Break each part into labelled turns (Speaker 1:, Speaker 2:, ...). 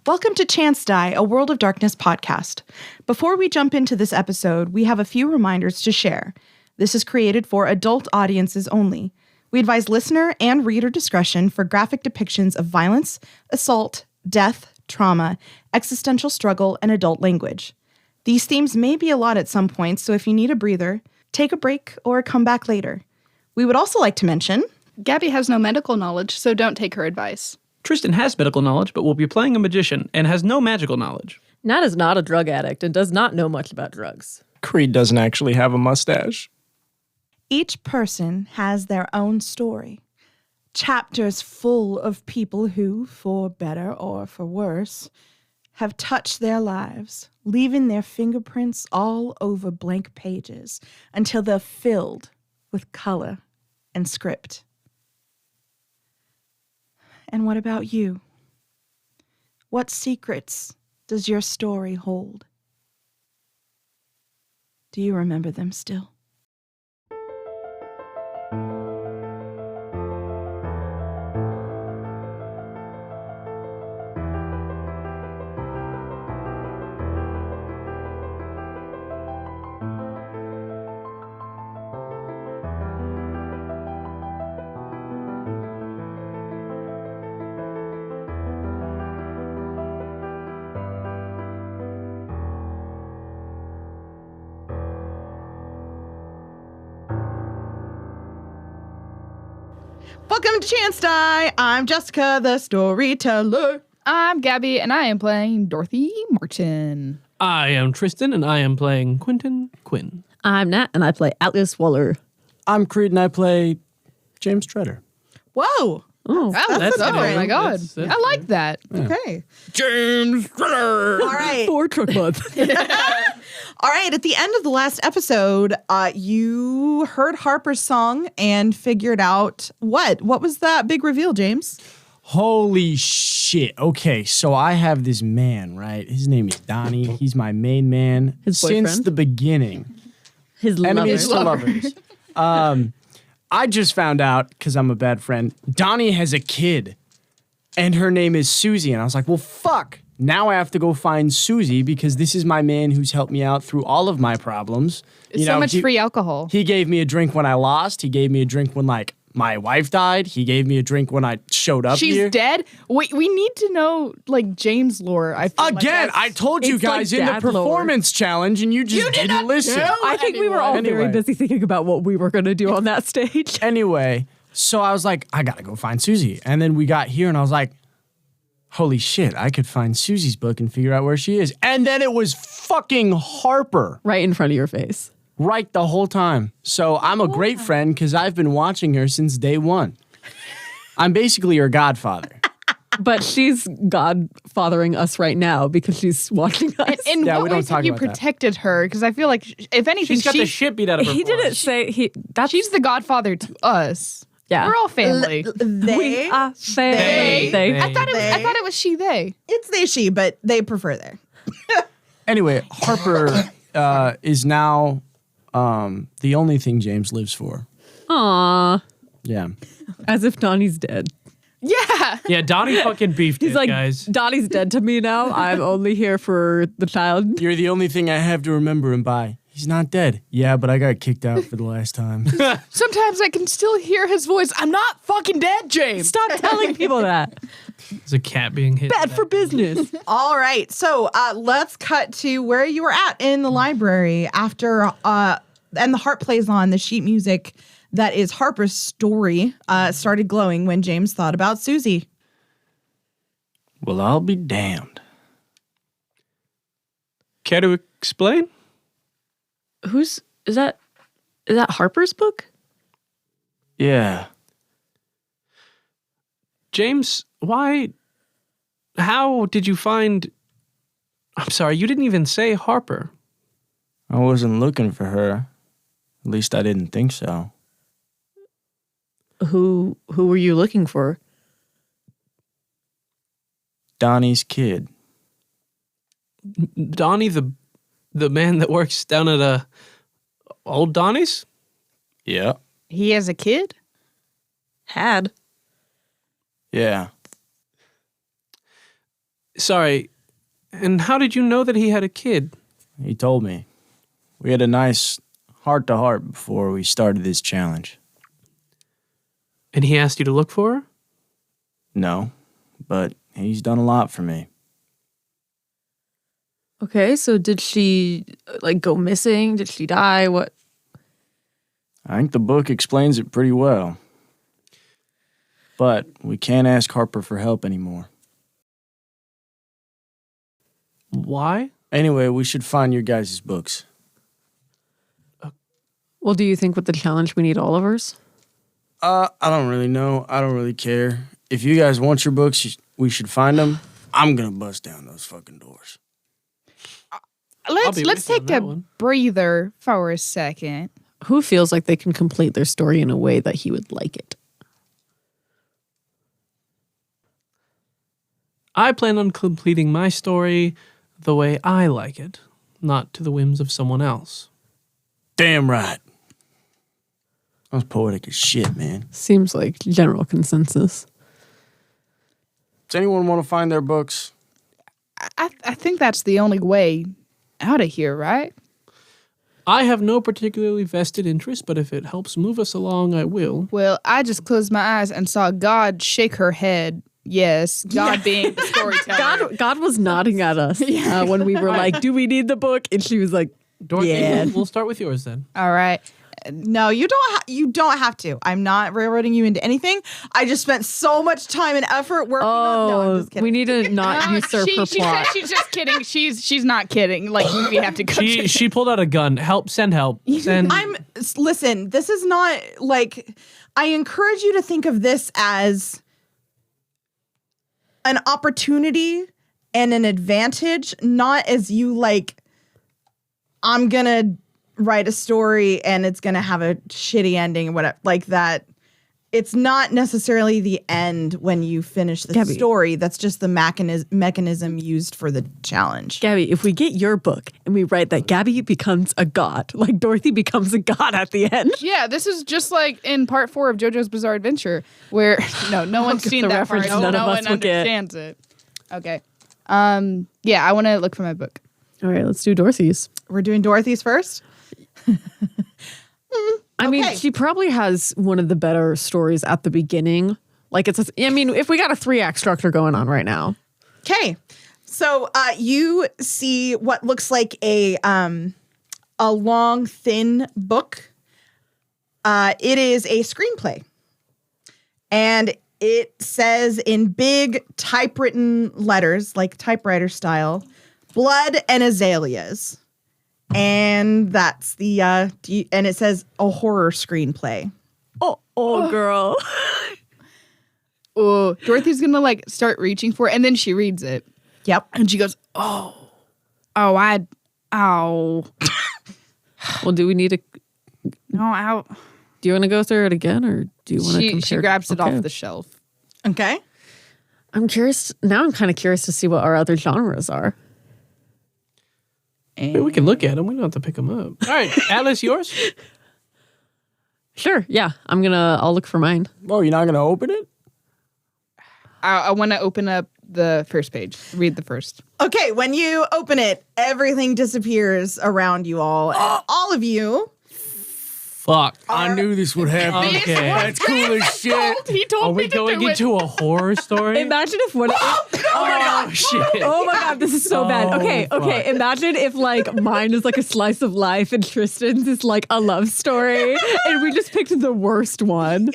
Speaker 1: Welcome to Chance Die, a World of Darkness podcast. Before we jump into this episode, we have a few reminders to share. This is created for adult audiences only. We advise listener and reader discretion for graphic depictions of violence, assault, death, trauma, existential struggle, and adult language. These themes may be a lot at some points, so if you need a breather, take a break or come back later. We would also like to mention,
Speaker 2: Gabby has no medical knowledge, so don't take her advice.
Speaker 3: Tristan has medical knowledge, but will be playing a magician and has no magical knowledge.
Speaker 4: Nat is not a drug addict and does not know much about drugs.
Speaker 5: Creed doesn't actually have a mustache.
Speaker 1: each person has their own story. Chapters full of people who, for better or for worse, have touched their lives, leaving their fingerprints all over blank pages until they're filled with color and script. And what about you? What secrets does your story hold? Do you remember them still? Welcome to Chance Die. I'm Jessica, the storyteller.
Speaker 2: I'm Gabby, and I am playing Dorothy Martin.
Speaker 3: I am Tristan, and I am playing Quentin Quinn.
Speaker 4: I'm Nat, and I play Atlas Waller.
Speaker 5: I'm Creed, and I play James Treader.
Speaker 1: Whoa.
Speaker 4: Oh,
Speaker 3: That's
Speaker 2: oh
Speaker 3: good.
Speaker 2: my God.
Speaker 3: That's
Speaker 2: I like that.
Speaker 1: Okay.
Speaker 3: James Treader.
Speaker 1: All right.
Speaker 4: for truck month.
Speaker 1: All right. At the end of the last episode, you heard Harper's song and figured out what? What was that big reveal, James?
Speaker 5: Holy shit. Okay, so I have this man, right? His name is Donnie. He's my main man
Speaker 4: His
Speaker 5: since
Speaker 4: boyfriend?
Speaker 5: the beginning.
Speaker 4: His lover.
Speaker 5: Enemies to lovers. I just found out, because I'm a bad friend, Donnie has a kid, and her name is Susie. And I was like, well, fuck. Now I have to go find Susie, because this is my man who's helped me out through all of my problems.
Speaker 2: So much free alcohol.
Speaker 5: He gave me a drink when I lost. He gave me a drink when, like, my wife died. He gave me a drink when I showed up
Speaker 2: She's
Speaker 5: here.
Speaker 2: dead? We need to know, like, James lore. I feel
Speaker 5: Again,
Speaker 2: like
Speaker 5: I told you
Speaker 4: It's like
Speaker 5: guys in the
Speaker 4: dad lore.
Speaker 5: performance challenge, and you just didn't listen.
Speaker 4: I think we were all very
Speaker 5: Anyway.
Speaker 4: busy thinking about what we were going to do on that stage.
Speaker 5: Anyway, so I was like, I gotta go find Susie. And then we got here, and I was like, holy shit, I could find Susie's book and figure out where she is. And then it was fucking Harper
Speaker 4: Right in front of your face.
Speaker 5: right the whole time. So I'm a great friend because I've been watching her since day one. I'm basically her godfather.
Speaker 4: But she's godfathering us right now because she's watching us.
Speaker 2: in
Speaker 5: Yeah, we
Speaker 2: what
Speaker 5: don't
Speaker 2: ways
Speaker 5: talk
Speaker 2: have you
Speaker 5: about that.
Speaker 2: protected her? Because I feel like, if anything,
Speaker 3: She's got the shit beat out of her.
Speaker 4: He
Speaker 3: for
Speaker 4: didn't
Speaker 3: us.
Speaker 4: say that's
Speaker 2: she's the godfather to us.
Speaker 4: yeah.
Speaker 2: We're all family.
Speaker 1: They.
Speaker 4: They.
Speaker 3: They.
Speaker 2: I thought it was she, they.
Speaker 1: It's they, she, but they prefer they.
Speaker 5: Anyway, Harper is now the only thing James lives for.
Speaker 4: Aw.
Speaker 5: Yeah.
Speaker 4: As if Donnie's dead.
Speaker 2: Yeah.
Speaker 3: Yeah, Donnie fucking beefed
Speaker 4: He's
Speaker 3: it,
Speaker 4: like,
Speaker 3: guys.
Speaker 4: Donnie's dead to me now. I'm only here for the child.
Speaker 5: You're the only thing I have to remember him by. He's not dead. Yeah, but I got kicked out for the last time.
Speaker 2: Sometimes I can still hear his voice. I'm not fucking dead, James.
Speaker 4: Stop telling people that.
Speaker 3: There's a cat being hit.
Speaker 4: Bad for business.
Speaker 1: All right. So let's cut to where you were at in the library after, and the harp plays on the sheet music that is Harper's story started glowing when James thought about Susie.
Speaker 5: Well, I'll be damned.
Speaker 3: Care to explain?
Speaker 4: Is that Harper's book?
Speaker 5: Yeah.
Speaker 3: James, how did you find... I'm sorry, you didn't even say Harper.
Speaker 5: I wasn't looking for her. At least I didn't think so.
Speaker 4: Who were you looking for?
Speaker 5: Donnie's kid.
Speaker 3: Donnie, the man that works down at Old Donnie's?
Speaker 5: Yeah.
Speaker 2: He has a kid?
Speaker 4: Had.
Speaker 5: Yeah.
Speaker 3: Sorry. And how did you know that he had a kid?
Speaker 5: He told me. We had a nice heart-to-heart before we started this challenge.
Speaker 3: And he asked you to look for her?
Speaker 5: No, but he's done a lot for me.
Speaker 4: Okay, so did she go missing? Did she die? What?
Speaker 5: I think the book explains it pretty well. But we can't ask Harper for help anymore.
Speaker 3: Why?
Speaker 5: Anyway, we should find your guys' books.
Speaker 4: Well, do you think with the challenge we need all of hers?
Speaker 5: I don't really know. I don't really care. If you guys want your books, we should find them. I'm gonna bust down those fucking doors.
Speaker 2: Let's
Speaker 3: with you on
Speaker 2: take
Speaker 3: that
Speaker 2: a
Speaker 3: one.
Speaker 2: breather for a second.
Speaker 4: Who feels like they can complete their story in a way that he would like it?
Speaker 3: I plan on completing my story the way I like it, not to the whims of someone else.
Speaker 5: Damn right. I was poetic as shit, man.
Speaker 4: Seems like general consensus.
Speaker 5: Does anyone want to find their books?
Speaker 2: I think that's the only way out of here, right?
Speaker 3: I have no particularly vested interest, but if it helps move us along, I will.
Speaker 2: Well, I just closed my eyes and saw God shake her head. Yes, God being the storyteller.
Speaker 4: God was nodding at us when we were like, "Do we need the book?" And she was like,
Speaker 3: Dorothy,
Speaker 4: Yeah.
Speaker 3: we'll start with yours then.
Speaker 2: All right.
Speaker 1: No, you don't. You don't have to. I'm not railroading you into anything. I just spent so much time and effort working on. No, I'm just kidding.
Speaker 4: we need to not usurp her
Speaker 2: she
Speaker 4: plot.
Speaker 2: said she's just kidding. She's not kidding. Like we have to go.
Speaker 3: She pulled out a gun. Send help. Send.
Speaker 1: Listen. This is not like. I encourage you to think of this as an opportunity and an advantage, not as you like. I'm gonna write a story and it's gonna have a shitty ending or whatever like that. It's not necessarily the end when you finish the
Speaker 4: Gabby.
Speaker 1: story. That's just the mechanism used for the challenge.
Speaker 4: Gabby, if we get your book and we write that Gabby becomes a god, like Dorothy becomes a god at the end.
Speaker 2: Yeah, this is just like in part 4 of JoJo's Bizarre Adventure, where no one's seen
Speaker 4: the
Speaker 2: that
Speaker 4: reference
Speaker 2: part.
Speaker 4: none of
Speaker 2: no
Speaker 4: us
Speaker 2: one
Speaker 4: will get.
Speaker 2: understands it. Okay. Yeah, I want to look for my book.
Speaker 4: All right, let's do Dorothy's.
Speaker 1: We're doing Dorothy's first.
Speaker 4: I mean,
Speaker 1: Okay.
Speaker 4: she probably has one of the better stories at the beginning. Like if we got a 3-act structure going on right now.
Speaker 1: Okay, so you see what looks like a long, thin book. It is a screenplay, and it says in big typewritten letters, like typewriter style, "Blood and Azaleas," and that's the and it says a horror screenplay.
Speaker 4: Oh, girl.
Speaker 2: Oh, Dorothy's gonna like start reaching for it, and then she reads it,
Speaker 1: Yep.
Speaker 2: and she goes, "Oh, ow,
Speaker 4: Well, do we need to?
Speaker 2: no, ow."
Speaker 4: Do you want to go through it again, or do you want to compare?
Speaker 2: She grabs it
Speaker 4: Okay.
Speaker 2: off the shelf.
Speaker 1: Okay.
Speaker 4: I'm curious. Now I'm kind of curious to see what our other genres are.
Speaker 3: Wait, we can look at them. We don't have to pick them up. All right, Atlas, yours?
Speaker 4: Sure. Yeah. I'll look for mine.
Speaker 5: Oh, you're not going to open it?
Speaker 2: I want to open up the first page. Read the first.
Speaker 1: Okay, when you open it, everything disappears around you all. And all of you.
Speaker 3: Fuck.
Speaker 5: I knew this would happen.
Speaker 3: Okay.
Speaker 5: That's cool as shit.
Speaker 2: He told
Speaker 3: Are
Speaker 2: me
Speaker 3: we
Speaker 2: to
Speaker 3: going
Speaker 2: do it.
Speaker 3: into a horror story?
Speaker 4: Imagine if one.
Speaker 3: Oh, shit.
Speaker 4: Oh my god, this is so bad.
Speaker 3: Oh,
Speaker 4: Okay.
Speaker 3: fuck.
Speaker 4: Imagine if like mine is like a slice of life and Tristan's is like a love story, and we just picked the worst one.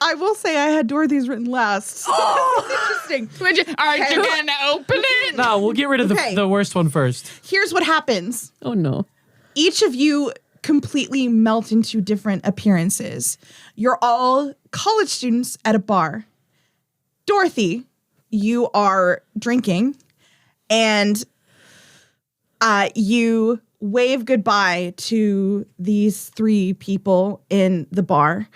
Speaker 1: I will say I had Dorothy's written last. Interesting.
Speaker 2: Are you gonna open it?
Speaker 3: No, we'll get rid of
Speaker 1: Okay.
Speaker 3: the worst one first.
Speaker 1: Here's what happens.
Speaker 4: Oh no.
Speaker 1: Each of you completely melt into different appearances. You're all college students at a bar. Dorothy, you are drinking and you wave goodbye to these 3 people in the bar,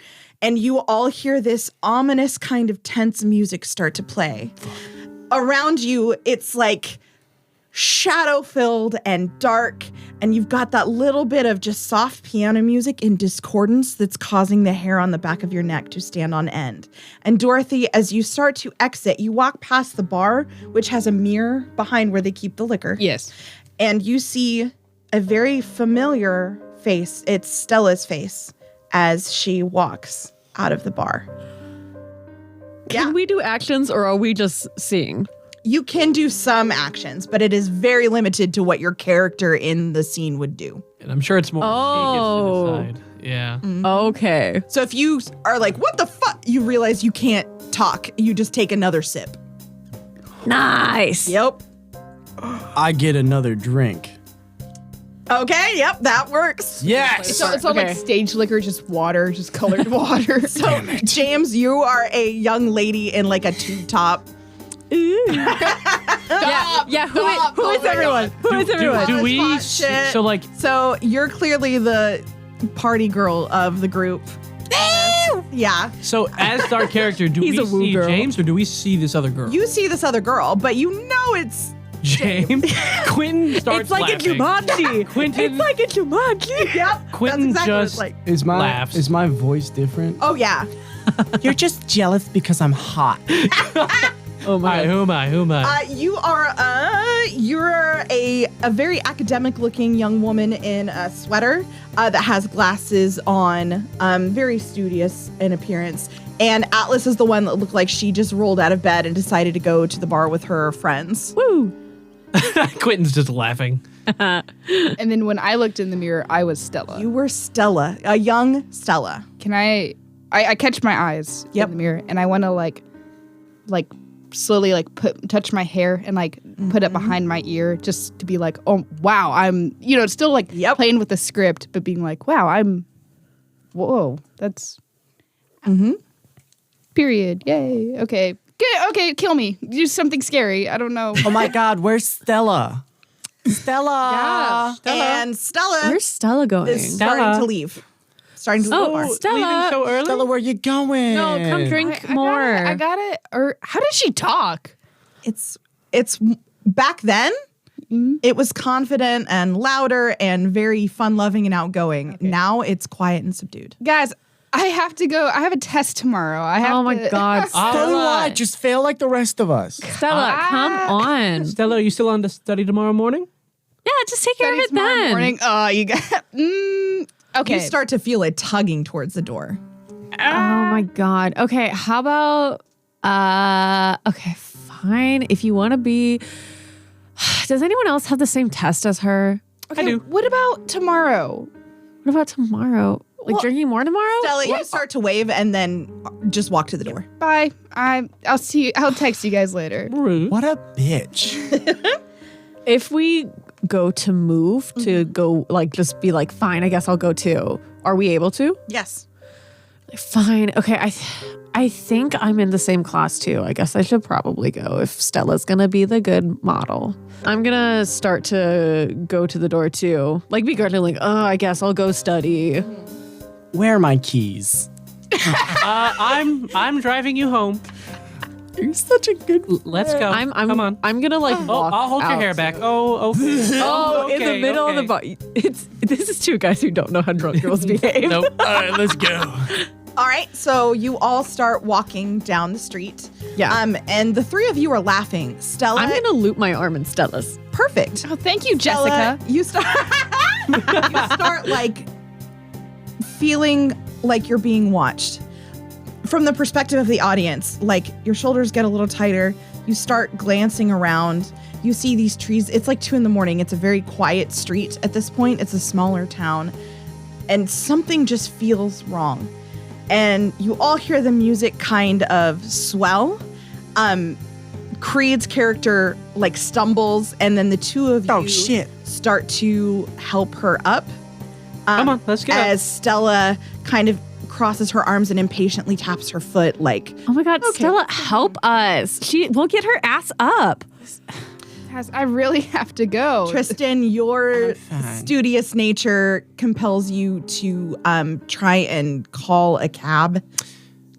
Speaker 1: and you all hear this ominous kind of tense music start to play. Around you, it's like shadow-filled and dark, and you've got that little bit of just soft piano music in discordance that's causing the hair on the back of your neck to stand on end. And Dorothy, as you start to exit, you walk past the bar, which has a mirror behind where they keep the liquor.
Speaker 2: Yes.
Speaker 1: And you see a very familiar face. It's Stella's face as she walks out of the bar.
Speaker 4: Can we do actions or are we just seeing?
Speaker 1: You can do some actions, but it is very limited to what your character in the scene would do.
Speaker 3: And I'm sure it's more
Speaker 4: Oh.
Speaker 3: she gets to decide. Yeah.
Speaker 4: Okay.
Speaker 1: So if you are like, what the fuck? You realize you can't talk. You just take another sip.
Speaker 4: Nice.
Speaker 1: Yep.
Speaker 5: I get another drink.
Speaker 1: Okay, yep, that works.
Speaker 5: Yes.
Speaker 2: So it's not
Speaker 4: Okay.
Speaker 2: like stage liquor, just water, just colored water.
Speaker 1: So, James, you are a young lady in like a tube top.
Speaker 4: Yeah. Who is
Speaker 2: Oh my
Speaker 4: everyone? Who is everyone?
Speaker 3: Do we?
Speaker 1: hot shit.
Speaker 3: So like,
Speaker 1: So you're clearly the party girl of the group. Yeah.
Speaker 3: so as our character, do
Speaker 4: He's
Speaker 3: we
Speaker 4: a woo
Speaker 3: see
Speaker 4: girl.
Speaker 3: James or do we see this other girl?
Speaker 1: You see this other girl, but you know it's
Speaker 3: James. Quentin starts
Speaker 4: It's like
Speaker 3: laughing.
Speaker 4: a Jumanji.
Speaker 3: Quentin-
Speaker 4: It's like a Jumanji.
Speaker 1: yep.
Speaker 3: Quentin
Speaker 1: that's exactly what
Speaker 3: just
Speaker 1: it's like.
Speaker 3: laughs.
Speaker 5: Is my voice different?
Speaker 1: Oh yeah.
Speaker 5: You're just jealous because I'm hot.
Speaker 4: Oh
Speaker 3: All
Speaker 4: my
Speaker 3: right,
Speaker 4: god.
Speaker 3: who am I? Who am I?
Speaker 1: You're a very academic looking young woman in a sweater that has glasses on, very studious in appearance. And Atlas is the one that looked like she just rolled out of bed and decided to go to the bar with her friends.
Speaker 4: Woo.
Speaker 3: Quentin's just laughing.
Speaker 2: And then when I looked in the mirror, I was Stella.
Speaker 1: You were Stella, a young Stella.
Speaker 2: Can I catch my eyes
Speaker 1: Yep.
Speaker 2: in the mirror, and I want to like slowly like touch my hair and like put it behind my ear just to be like, oh wow, I'm still like
Speaker 1: Yep.
Speaker 2: playing with the script, but being like, wow, whoa, that's period, yay, okay. Okay, kill me. Do something scary. I don't know.
Speaker 5: Oh my God, where's Stella? Stella.
Speaker 1: And Stella
Speaker 4: Where's Stella going?
Speaker 1: is starting to leave. Starting to leave the bar.
Speaker 3: Leaving
Speaker 4: Stella.
Speaker 3: so early?
Speaker 5: Stella, where you going?
Speaker 4: No, come drink
Speaker 2: I
Speaker 4: more.
Speaker 2: got it. Or how did she talk?
Speaker 1: It's back then. It was confident and louder and very fun-loving and outgoing. Now it's quiet and subdued.
Speaker 2: Guys, I have to go. I have a test tomorrow. I have
Speaker 4: Oh my
Speaker 2: to-
Speaker 4: god.
Speaker 5: So do I. Just fail like the rest of us.
Speaker 4: Stella, come on.
Speaker 3: Stella, are you still on to study tomorrow morning?
Speaker 4: Yeah, just take care of it
Speaker 2: tomorrow
Speaker 4: then.
Speaker 2: morning. Oh, you got. Okay.
Speaker 1: You start to feel it tugging towards the door.
Speaker 4: Oh my god. Okay, how about okay, fine. If you want to be Does anyone else have the same test as her?
Speaker 2: Okay,
Speaker 3: I do.
Speaker 2: What about tomorrow?
Speaker 4: What about tomorrow? Like
Speaker 1: Well,
Speaker 4: drinking more tomorrow?
Speaker 1: Stella, you start to wave and then just walk to the door.
Speaker 2: Bye. I'll see you. I'll text you guys later.
Speaker 3: Rude.
Speaker 5: What a bitch.
Speaker 4: If we go to move to go like just be like fine, I guess I'll go too. Are we able to?
Speaker 1: Yes.
Speaker 4: Fine. Okay, I think I'm in the same class too. I guess I should probably go if Stella's gonna be the good model. I'm gonna start to go to the door too. Like be guarded, like, oh, I guess I'll go study.
Speaker 5: Where are my keys?
Speaker 3: I'm driving you home.
Speaker 5: You're such a good.
Speaker 3: Let's go. Come on.
Speaker 4: I'm gonna like
Speaker 3: Oh,
Speaker 4: walk
Speaker 3: I'll hold your
Speaker 4: out.
Speaker 3: hair back. Oh, okay.
Speaker 4: Oh, in the
Speaker 3: Okay,
Speaker 4: middle of the
Speaker 3: okay.
Speaker 4: bar. This is two guys who don't know how drunk girls behave.
Speaker 3: Nope.
Speaker 5: All right, let's go.
Speaker 1: All right, so you all start walking down the street.
Speaker 4: Yeah.
Speaker 1: And the three of you are laughing. Stella,
Speaker 4: I'm gonna loop my arm in Stella's.
Speaker 1: perfect.
Speaker 2: Oh, thank you,
Speaker 1: Stella,
Speaker 2: Jessica.
Speaker 1: you start like feeling like you're being watched. From the perspective of the audience, like your shoulders get a little tighter. You start glancing around. You see these trees. It's like 2 a.m. It's a very quiet street at this point. It's a smaller town. And something just feels wrong. And you all hear the music kind of swell. Creed's character like stumbles, and then the two of
Speaker 5: Oh,
Speaker 1: you
Speaker 5: shit.
Speaker 1: start to help her up.
Speaker 3: Come on, let's get up.
Speaker 1: As Stella kind of crosses her arms and impatiently taps her foot, like,
Speaker 4: Oh my god, Stella, help us. We'll get her ass up.
Speaker 2: Guys, I really have to go.
Speaker 1: Tristan, your
Speaker 5: fine.
Speaker 1: studious nature compels you to try and call a cab.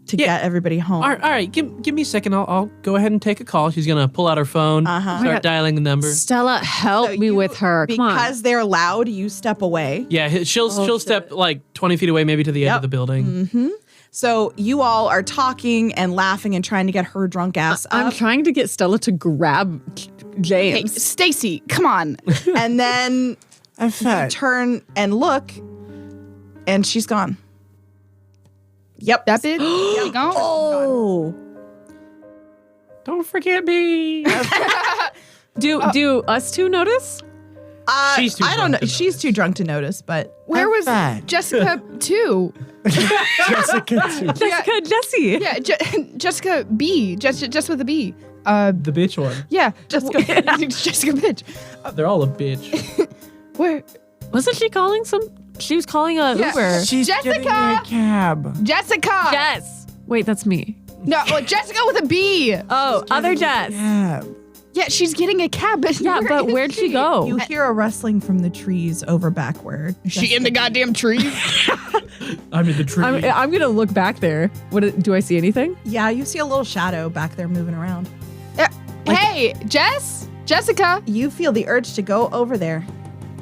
Speaker 1: to get everybody home.
Speaker 3: All right. Give me a second. I'll go ahead and take a call. She's gonna pull out her phone, start dialing the number.
Speaker 4: Stella, help me with her. Come on.
Speaker 1: Because they're loud, you step away.
Speaker 3: Yeah, she'll step like 20 feet away, maybe to the edge of the building.
Speaker 1: So you all are talking and laughing and trying to get her drunk ass
Speaker 4: I'm
Speaker 1: up.
Speaker 4: trying to get Stella to grab
Speaker 2: Hey,
Speaker 4: James.
Speaker 2: Stacy, come on.
Speaker 1: And then
Speaker 5: I'm fat.
Speaker 1: turn and look, and she's gone. Yep.
Speaker 2: That bitch, she gone.
Speaker 1: Oh.
Speaker 3: Don't forget me.
Speaker 4: Do us two notice?
Speaker 3: She's too
Speaker 1: I don't know.
Speaker 3: drunk to
Speaker 1: She's
Speaker 3: notice.
Speaker 1: too drunk to notice, but
Speaker 2: Where was
Speaker 5: fat.
Speaker 2: Jessica too?
Speaker 5: Jessica too.
Speaker 4: Jessica, Jessie.
Speaker 2: Yeah, Jessica B. Just with a B.
Speaker 3: The bitch one.
Speaker 2: Yeah, Jessica. Jessica bitch.
Speaker 3: They're all a bitch.
Speaker 2: Where?
Speaker 4: Wasn't she calling she was calling a
Speaker 2: Yeah.
Speaker 4: Uber.
Speaker 5: She's getting me
Speaker 2: Jessica!
Speaker 5: a cab.
Speaker 2: Jessica.
Speaker 4: Jess. Wait, that's me.
Speaker 2: No, Jessica with a B.
Speaker 4: Oh, other Jess.
Speaker 5: Cab.
Speaker 2: Yeah, she's getting a cab.
Speaker 4: Yeah,
Speaker 2: Where
Speaker 4: but
Speaker 2: is
Speaker 4: where'd she go?
Speaker 1: you hear a rustling from the trees over back where
Speaker 2: She in the goddamn tree.
Speaker 3: I'm in the tree.
Speaker 4: I'm gonna look back there. Do I see anything?
Speaker 1: Yeah, you see a little shadow back there moving around.
Speaker 2: Hey, Jessica.
Speaker 1: You feel the urge to go over there.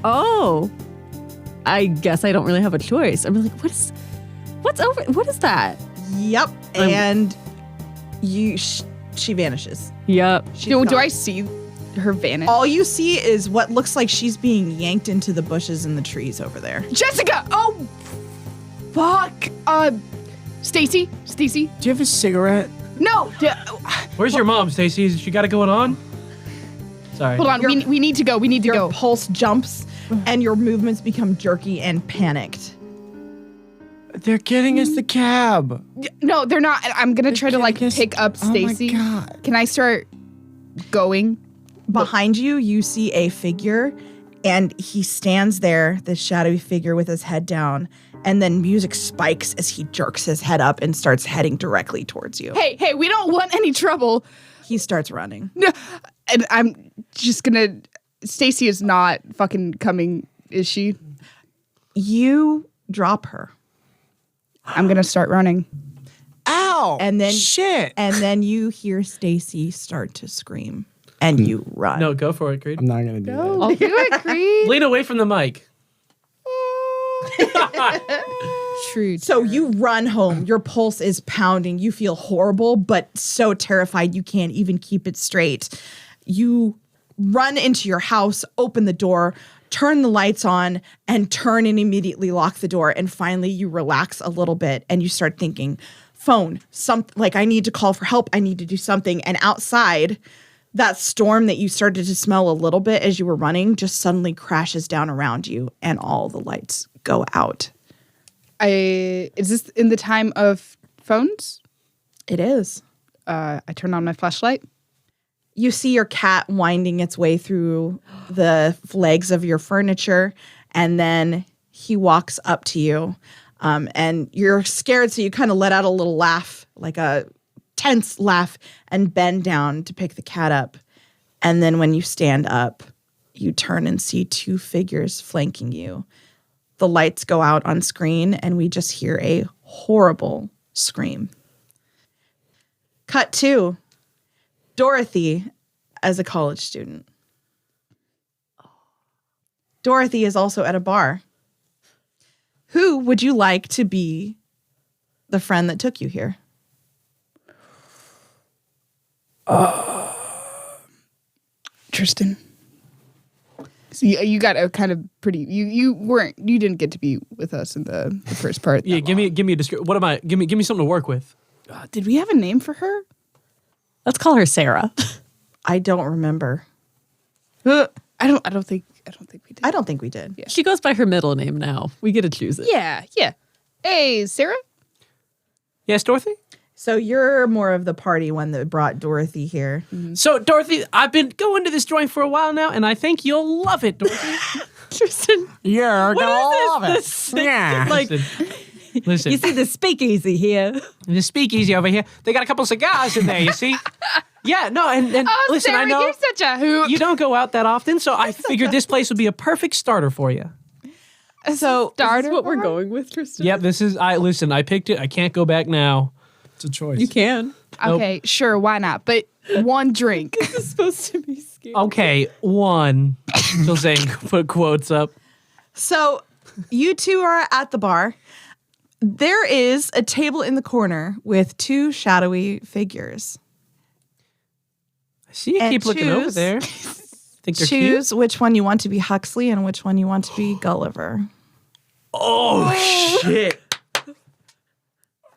Speaker 4: Oh, I guess I don't really have a choice. I'm like, what is that?
Speaker 1: Yep. And she vanishes.
Speaker 4: Yep.
Speaker 1: She's
Speaker 2: Do
Speaker 1: gone.
Speaker 2: I see her vanish?
Speaker 1: All you see is what looks like she's being yanked into the bushes and the trees over there.
Speaker 2: Jessica. Oh, fuck. Stacy.
Speaker 5: Do you have a cigarette?
Speaker 2: No.
Speaker 3: Where's your mom, Stacy? She got it going on? Sorry.
Speaker 2: Hold on. We need to go. We need to
Speaker 1: Your
Speaker 2: go.
Speaker 1: pulse jumps and your movements become jerky and panicked.
Speaker 5: They're getting us the cab.
Speaker 2: No, they're not. I'm gonna try to like
Speaker 5: getting us-
Speaker 2: pick up
Speaker 5: Oh my
Speaker 2: Stacy.
Speaker 5: God.
Speaker 2: Can I start going?
Speaker 1: Behind you, you see a figure, and he stands there, this shadowy figure with his head down, and then music spikes as he jerks his head up and starts heading directly towards you.
Speaker 2: Hey, we don't want any trouble.
Speaker 1: He starts running.
Speaker 2: No, and I'm just gonna. Stacy is not fucking coming, is she?
Speaker 1: You drop her,
Speaker 2: I'm gonna start running.
Speaker 5: Ow!
Speaker 1: and then
Speaker 5: shit.
Speaker 1: and then you hear Stacy start to scream, and you run.
Speaker 3: No, go for it, Creed.
Speaker 5: I'm not gonna do that.
Speaker 2: I'll do it, Creed.
Speaker 3: Lean away from the mic.
Speaker 2: True.
Speaker 1: So you run home. Your pulse is pounding. You feel horrible, but so terrified you can't even keep it straight. You run into your house, open the door, turn the lights on, and turn and immediately lock the door. And finally, you relax a little bit and you start thinking, phone, like I need to call for help. I need to do something. And outside, that storm that you started to smell a little bit as you were running just suddenly crashes down around you and all the lights go out.
Speaker 2: Is this in the time of phones?
Speaker 1: It is.
Speaker 2: I turn on my flashlight.
Speaker 1: You see your cat winding its way through the legs of your furniture, and then he walks up to you, and you're scared, so you kind of let out a little laugh, like a tense laugh, and bend down to pick the cat up. And then when you stand up, you turn and see two figures flanking you. The lights go out on screen, and we just hear a horrible scream. Cut 2. Dorothy as a college student. Dorothy is also at a bar. Who would you like to be the friend that took you here?
Speaker 2: Tristan. So you got a kind of pretty. You didn't get to be with us in the first part.
Speaker 3: Yeah, give me a description. What am I? Give me something to work with.
Speaker 2: Did we have a name for her?
Speaker 4: Let's call her Sarah.
Speaker 1: I don't remember.
Speaker 2: I don't think we did.
Speaker 1: I don't think we did.
Speaker 2: Yeah.
Speaker 4: She goes by her middle name now. We get to choose it.
Speaker 2: Yeah. Hey, Sarah.
Speaker 3: Yes, Dorothy?
Speaker 1: So you're more of the party one that brought Dorothy here.
Speaker 3: So, Dorothy, I've been going to this joint for a while now, and I think you'll love it, Dorothy.
Speaker 4: Tristan,
Speaker 5: You're gonna love
Speaker 4: this?
Speaker 5: it. Yeah.
Speaker 4: like,
Speaker 3: Listen,
Speaker 4: you see the speakeasy here.
Speaker 3: the speakeasy over here, they got a couple cigars in there, you see? Yeah, no, and
Speaker 2: Oh,
Speaker 3: listen,
Speaker 2: Sarah,
Speaker 3: I know
Speaker 2: you're such a hoot.
Speaker 3: you don't go out that often, so I figured this place would be a perfect starter for you.
Speaker 1: So
Speaker 2: starter.
Speaker 4: That's what we're going with, Tristan.
Speaker 3: Yep, I picked it. I can't go back now.
Speaker 5: It's a choice.
Speaker 3: You can.
Speaker 2: Okay, sure, why not? But one drink.
Speaker 4: It's supposed to be scary.
Speaker 3: Okay, one. Jose put quotes up.
Speaker 1: So you two are at the bar. There is a table in the corner with two shadowy figures.
Speaker 3: I see you
Speaker 1: And
Speaker 3: keep looking over
Speaker 1: choose-
Speaker 3: there. Think they're cute?
Speaker 1: Choose which one you want to be Huxley and which one you want to be Gulliver.
Speaker 3: Oh, shit.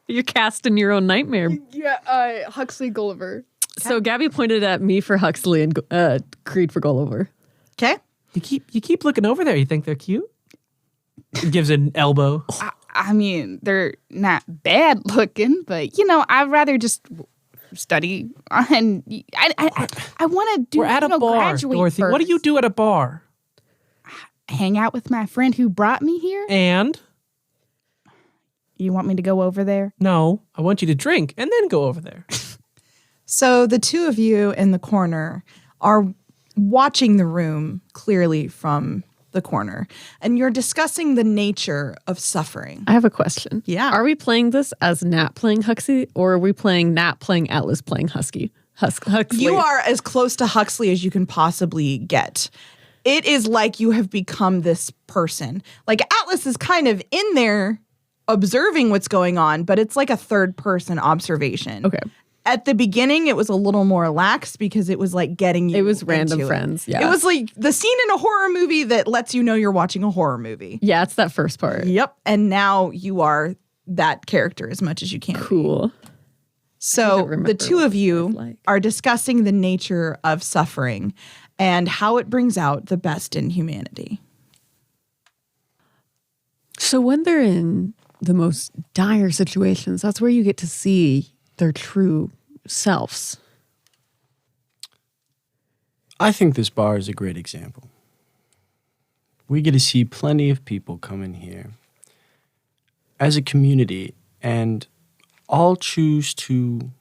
Speaker 4: You're casting your own nightmare.
Speaker 2: Yeah, Huxley Gulliver.
Speaker 4: So Gabby pointed at me for Huxley and Creed for Gulliver.
Speaker 1: Okay?
Speaker 3: You keep looking over there. You think they're cute? Gives an elbow.
Speaker 2: I mean, they're not bad looking, but I'd rather just study and I want to do.
Speaker 3: We're at a bar,
Speaker 2: graduate
Speaker 3: Dorothy. What do
Speaker 2: first.
Speaker 3: you do at a bar?
Speaker 2: Hang out with my friend who brought me here.
Speaker 3: And
Speaker 2: You want me to go over there?
Speaker 3: no, I want you to drink and then go over there.
Speaker 1: So the two of you in the corner are watching the room clearly from the corner, and you're discussing the nature of suffering.
Speaker 4: I have a question.
Speaker 1: Yeah.
Speaker 4: Are we playing this as Nat playing Huxley, or are we playing Nat playing Atlas playing Huxley?
Speaker 1: You are as close to Huxley as you can possibly get. It is like you have become this person. Like Atlas is kind of in there observing what's going on, but it's like a third person observation.
Speaker 4: Okay.
Speaker 1: At the beginning, it was a little more lax because it was like getting you.
Speaker 4: It was random
Speaker 1: into
Speaker 4: friends,
Speaker 1: It.
Speaker 4: yeah.
Speaker 1: It was like the scene in a horror movie that lets you know you're watching a horror movie.
Speaker 4: Yeah, it's that first part.
Speaker 1: Yep. And now you are that character as much as you can. be.
Speaker 4: Cool.
Speaker 1: So
Speaker 4: remember
Speaker 1: the two
Speaker 4: what
Speaker 1: of you
Speaker 4: it was like.
Speaker 1: are discussing the nature of suffering and how it brings out the best in humanity.
Speaker 4: So when they're in the most dire situations, that's where you get to see their true selves.
Speaker 5: I think this bar is a great example. We get to see plenty of people come in here as a community and all choose to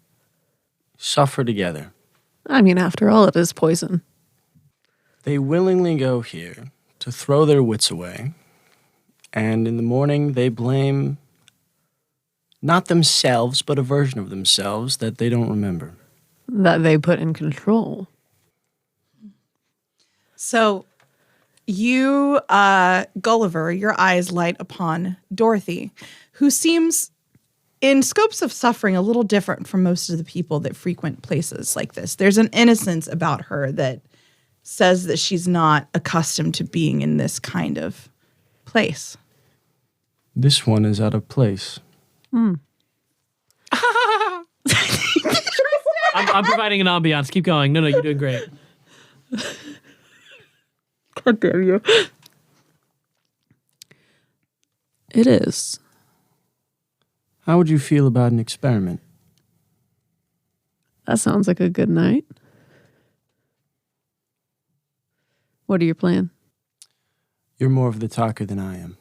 Speaker 5: suffer together.
Speaker 4: I mean, after all, it is poison.
Speaker 5: They willingly go here to throw their wits away, and in the morning they blame not themselves, but a version of themselves that they don't remember.
Speaker 4: That they put in control.
Speaker 1: So you, Gulliver, your eyes light upon Dorothy, who seems, in scopes of suffering, a little different from most of the people that frequent places like this. There's an innocence about her that says that she's not accustomed to being in this kind of place.
Speaker 5: This one is out of place.
Speaker 3: I'm providing an ambiance. Keep going. No, you're doing great.
Speaker 4: How dare you? It is.
Speaker 5: How would you feel about an experiment?
Speaker 4: That sounds like a good night. What are your plan?
Speaker 5: You're more of the talker than I am.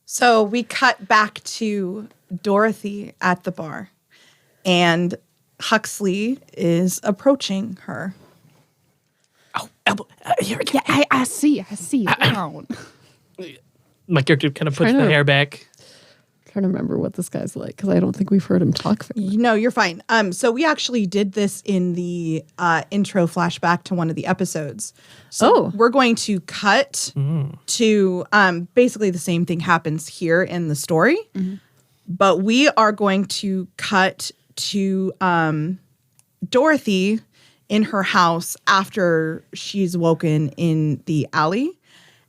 Speaker 1: So we cut back to Dorothy at the bar, and Huxley is approaching her.
Speaker 3: Oh, elbow. Here we go.
Speaker 2: Yeah, I see. Down.
Speaker 3: My character kind of puts
Speaker 4: Trying
Speaker 3: the
Speaker 4: to-
Speaker 3: hair back.
Speaker 4: Trying to remember what this guy's like because I don't think we've heard him talk.
Speaker 1: No, you're fine. So we actually did this in the intro flashback to one of the episodes. So
Speaker 4: Oh.
Speaker 1: we're going to cut to basically the same thing happens here in the story, but we are going to cut to Dorothy in her house after she's woken in the alley,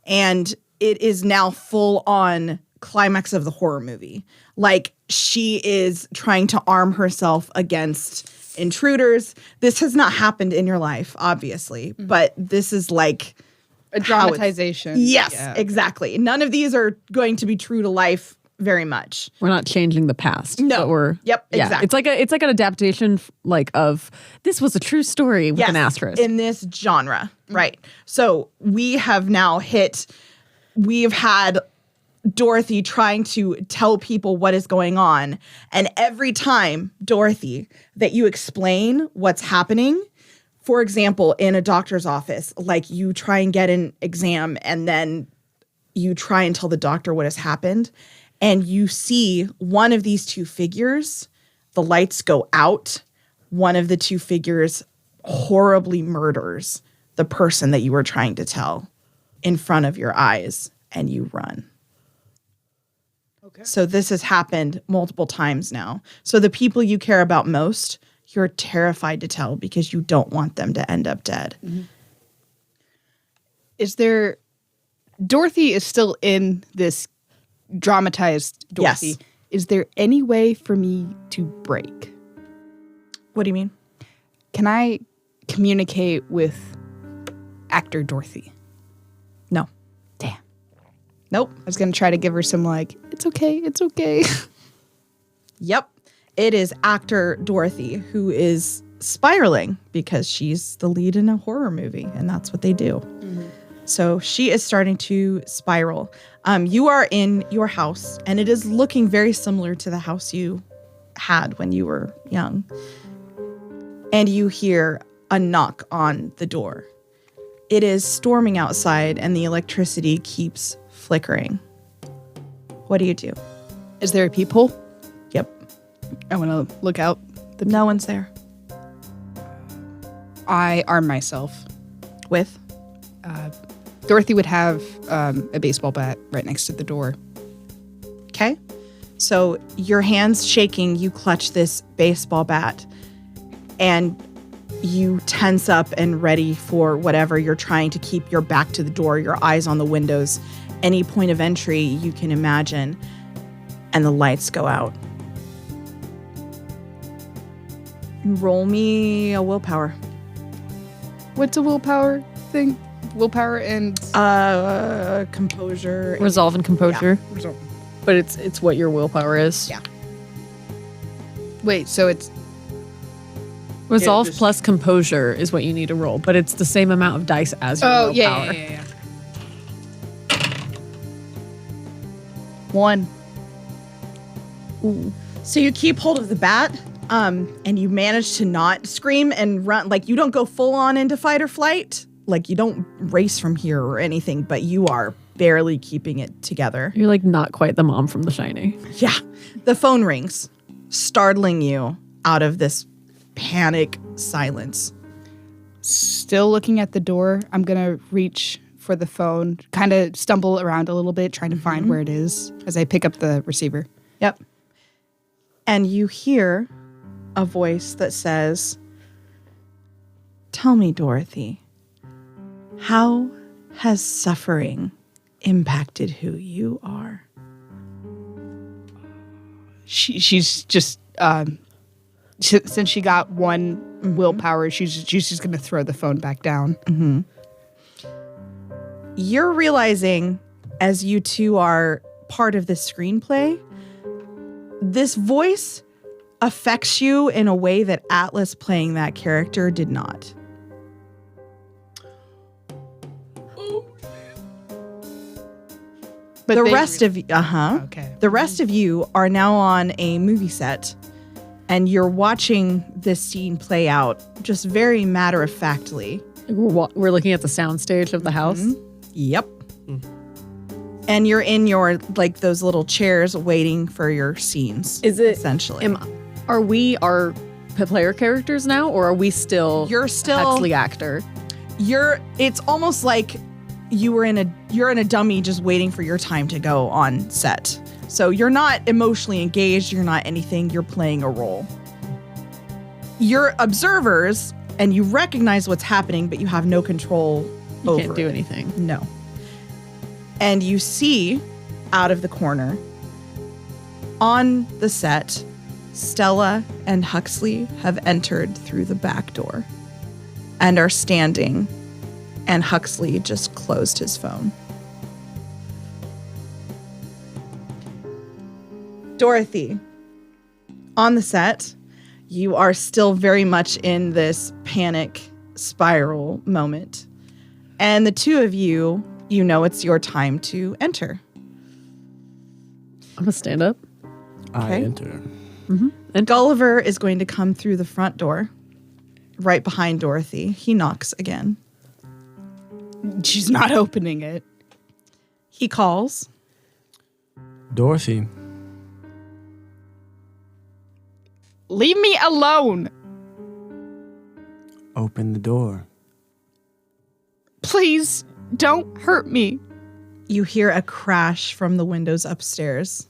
Speaker 1: and it is now full on climax of the horror movie. Like, she is trying to arm herself against intruders. This has not happened in your life, obviously, but this is like
Speaker 2: A dramatization.
Speaker 1: yes,
Speaker 2: Yeah.
Speaker 1: exactly. None of these are going to be true to life very much.
Speaker 4: We're not changing the past.
Speaker 1: No.
Speaker 4: But we're
Speaker 1: Yep,
Speaker 4: yeah.
Speaker 1: exactly.
Speaker 4: It's like an adaptation of this was a true story with an asterisk.
Speaker 1: in this genre, right? So we've had Dorothy trying to tell people what is going on, and every time, Dorothy, that you explain what's happening, for example, in a doctor's office, like you try and get an exam and then you try and tell the doctor what has happened, and you see one of these two figures the lights go out. One of the two figures horribly murders the person that you were trying to tell in front of your eyes, and you run. Okay. So this has happened multiple times now. So the people you care about most, you're terrified to tell because you don't want them to end up dead.
Speaker 2: Mm-hmm. Is there... Dorothy is still in this dramatized Dorothy.
Speaker 1: Yes.
Speaker 2: Is there any way for me to break?
Speaker 1: What do you mean?
Speaker 2: Can I communicate with actor Dorothy?
Speaker 1: No.
Speaker 2: Damn.
Speaker 1: Nope.
Speaker 2: I was going to try to give her some like, it's okay, it's okay.
Speaker 1: Yep. It is actor Dorothy who is spiraling because she's the lead in a horror movie, and that's what they do. Mm-hmm. So she is starting to spiral. You are in your house, and it is looking very similar to the house you had when you were young. And you hear a knock on the door. It is storming outside, and the electricity keeps flickering. What do you do?
Speaker 2: Is there a peephole?
Speaker 1: Yep.
Speaker 2: I want to look out.
Speaker 1: No one's there.
Speaker 2: I arm myself.
Speaker 1: With?
Speaker 2: Dorothy would have a baseball bat right next to the door.
Speaker 1: Okay. So your hands shaking, you clutch this baseball bat, and you tense up and ready for whatever you're trying to keep your back to the door, your eyes on the windows, any point of entry you can imagine, and the lights go out. Roll me a willpower.
Speaker 2: What's a willpower thing? Willpower and
Speaker 1: Composure.
Speaker 4: Resolve and composure.
Speaker 2: Yeah.
Speaker 4: But it's what your willpower is.
Speaker 1: Yeah.
Speaker 2: Wait, so it's
Speaker 4: Resolve
Speaker 5: just-
Speaker 4: plus composure is what you need to roll, but it's the same amount of dice as your willpower.
Speaker 2: yeah. 1.
Speaker 1: So you keep hold of the bat, and you manage to not scream and run. Like, you don't go full on into fight or flight. Like, you don't race from here or anything, but you are barely keeping it together.
Speaker 4: You're like not quite the mom from The Shining.
Speaker 1: Yeah. The phone rings, startling you out of this panic silence.
Speaker 2: Still looking at the door. I'm going to reach for the phone, kind of stumble around a little bit, trying to find where it is as I pick up the receiver.
Speaker 1: Yep. And you hear a voice that says, "Tell me, Dorothy, how has suffering impacted who you are?"
Speaker 2: She's just since she got one willpower, she's just going to throw the phone back down.
Speaker 1: You're realizing, as you two are part of this screenplay, this voice affects you in a way that Atlas playing that character did not.
Speaker 2: But
Speaker 1: The
Speaker 2: they-
Speaker 1: rest of
Speaker 2: Okay.
Speaker 1: The rest of you are now on a movie set, and you're watching this scene play out just very matter-of-factly.
Speaker 4: We're looking at the soundstage of the house.
Speaker 1: Yep. And you're in your, like, those little chairs waiting for your scenes.
Speaker 4: Is it
Speaker 1: essentially?
Speaker 4: Are we our player characters now, or are we still
Speaker 1: You're still
Speaker 4: Huxley actor?
Speaker 1: It's almost like you're in a dummy just waiting for your time to go on set. So you're not emotionally engaged, you're not anything, you're playing a role. You're observers and you recognize what's happening, but you have no control
Speaker 4: You
Speaker 1: over
Speaker 4: can't do
Speaker 1: it.
Speaker 4: anything.
Speaker 1: No. And you see out of the corner on the set, Stella and Huxley have entered through the back door and are standing, and Huxley just closed his phone. Dorothy, on the set, you are still very much in this panic spiral moment. And the two of you, you know it's your time to enter.
Speaker 4: I'm gonna stand up.
Speaker 5: I
Speaker 1: Okay.
Speaker 5: enter.
Speaker 1: And Gulliver is going to come through the front door, right behind Dorothy. He knocks again.
Speaker 2: She's not opening it.
Speaker 1: He calls.
Speaker 5: Dorothy.
Speaker 2: Leave me alone.
Speaker 5: Open the door.
Speaker 2: Please don't hurt me.
Speaker 1: You hear a crash from the windows upstairs.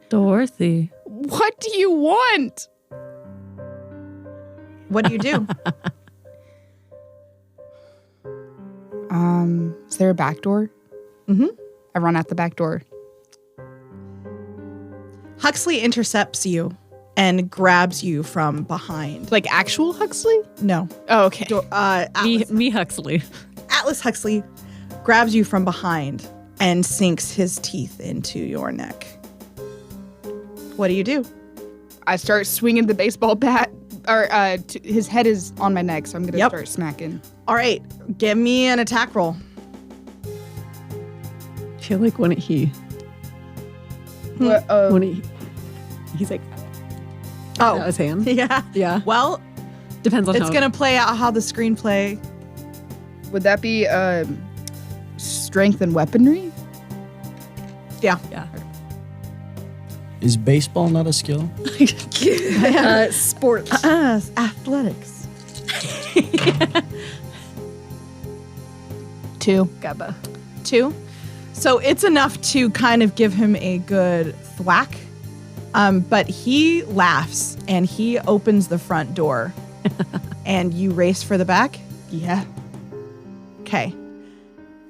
Speaker 4: Dorothy.
Speaker 2: What do you want?
Speaker 1: What do you do?
Speaker 2: Is there a back door?
Speaker 1: Mm-hmm.
Speaker 2: I run out the back door.
Speaker 1: Huxley intercepts you and grabs you from behind.
Speaker 2: Like actual Huxley?
Speaker 1: No.
Speaker 2: Oh, okay.
Speaker 1: Atlas,
Speaker 4: Me Huxley.
Speaker 1: Atlas Huxley grabs you from behind and sinks his teeth into your neck. What do you do?
Speaker 2: I start swinging the baseball bat. Or his head is on my neck, so I'm gonna
Speaker 1: Yep.
Speaker 2: start smacking.
Speaker 1: All right, give me an attack roll.
Speaker 4: I feel like when he's like
Speaker 1: Oh,
Speaker 4: that was hand.
Speaker 1: yeah.
Speaker 4: Yeah.
Speaker 1: Well,
Speaker 4: Depends on
Speaker 1: it's
Speaker 4: how
Speaker 1: going to play out how the screenplay.
Speaker 2: Would that be strength and weaponry?
Speaker 1: Yeah.
Speaker 4: Yeah.
Speaker 5: Is baseball not a skill?
Speaker 1: Sports. Athletics.
Speaker 2: 2.
Speaker 4: Gabba.
Speaker 1: 2. So it's enough to kind of give him a good thwack. But he laughs and he opens the front door. And you race for the back?
Speaker 2: Yeah.
Speaker 1: Okay.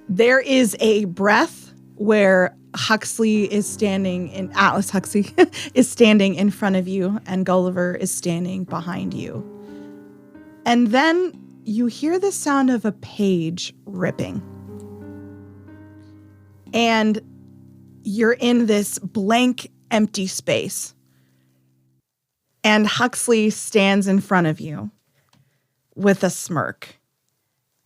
Speaker 1: There is a breath where Huxley is standing in Atlas Huxley is standing in front of you and Gulliver is standing behind you. And then you hear the sound of a page ripping. And you're in this blank, empty space. And Huxley stands in front of you with a smirk.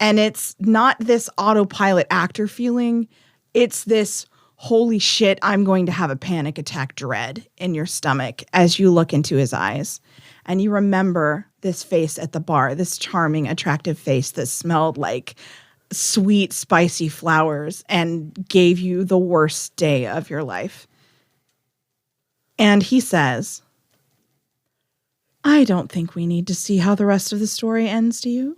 Speaker 1: And it's not this autopilot actor feeling. It's this, holy shit, I'm going to have a panic attack dread in your stomach as you look into his eyes. And you remember this face at the bar, this charming, attractive face that smelled like sweet, spicy flowers and gave you the worst day of your life. And he says, I don't think we need to see how the rest of the story ends, do you?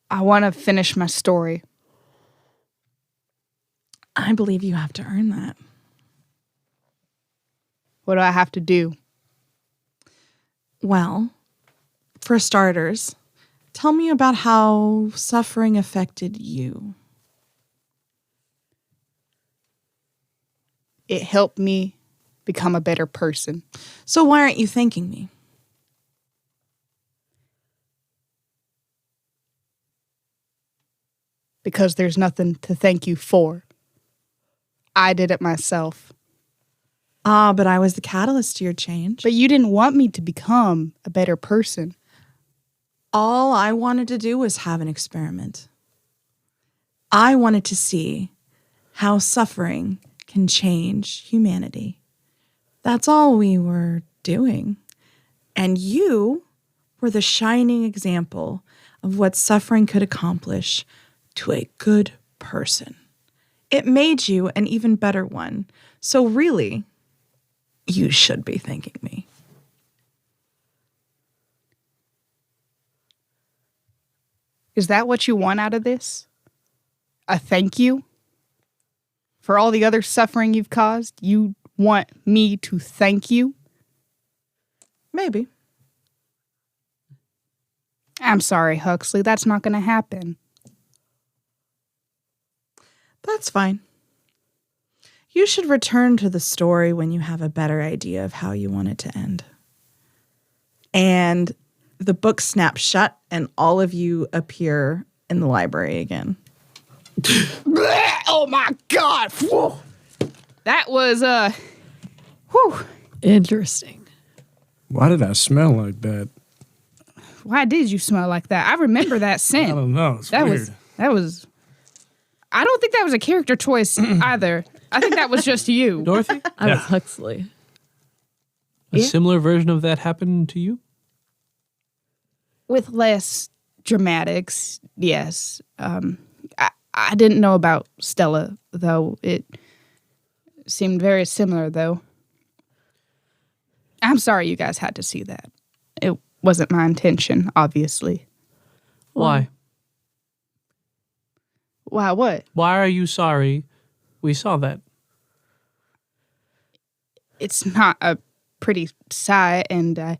Speaker 2: I want to finish my story.
Speaker 1: I believe you have to earn that.
Speaker 2: What do I have to do?
Speaker 1: Well, for starters, tell me about how suffering affected you.
Speaker 2: It helped me become a better person.
Speaker 1: So why aren't you thanking me?
Speaker 2: Because there's nothing to thank you for. I did it myself.
Speaker 1: Ah, but I was the catalyst to your change.
Speaker 2: But you didn't want me to become a better person.
Speaker 1: All I wanted to do was have an experiment. I wanted to see how suffering can change humanity. That's all we were doing. And you were the shining example of what suffering could accomplish to a good person. It made you an even better one. So really, you should be thanking me.
Speaker 2: Is that what you want out of this? A thank you? For all the other suffering you've caused? You want me to thank you?
Speaker 1: Maybe.
Speaker 2: I'm sorry, Huxley. That's not going to happen.
Speaker 1: That's fine. You should return to the story when you have a better idea of how you want it to end. And the book snaps shut and all of you appear in the library again.
Speaker 2: Oh my God. Whew. That was, whew.
Speaker 4: Interesting.
Speaker 5: Why did I smell like that?
Speaker 2: Why did you smell like that? I remember that
Speaker 5: I
Speaker 2: scent.
Speaker 5: don't know. It's
Speaker 2: That
Speaker 5: weird.
Speaker 2: was, I don't think that was a character choice either. I think that was just you.
Speaker 3: Dorothy?
Speaker 4: I was Huxley.
Speaker 3: A similar version of that happened to you?
Speaker 2: With less dramatics, yes. I didn't know about Stella, though. seemed very similar, though. I'm sorry you guys had to see that. It wasn't my intention, obviously.
Speaker 3: Why?
Speaker 2: Why, what?
Speaker 3: Why are you sorry we saw that?
Speaker 2: It's not a pretty sight, and,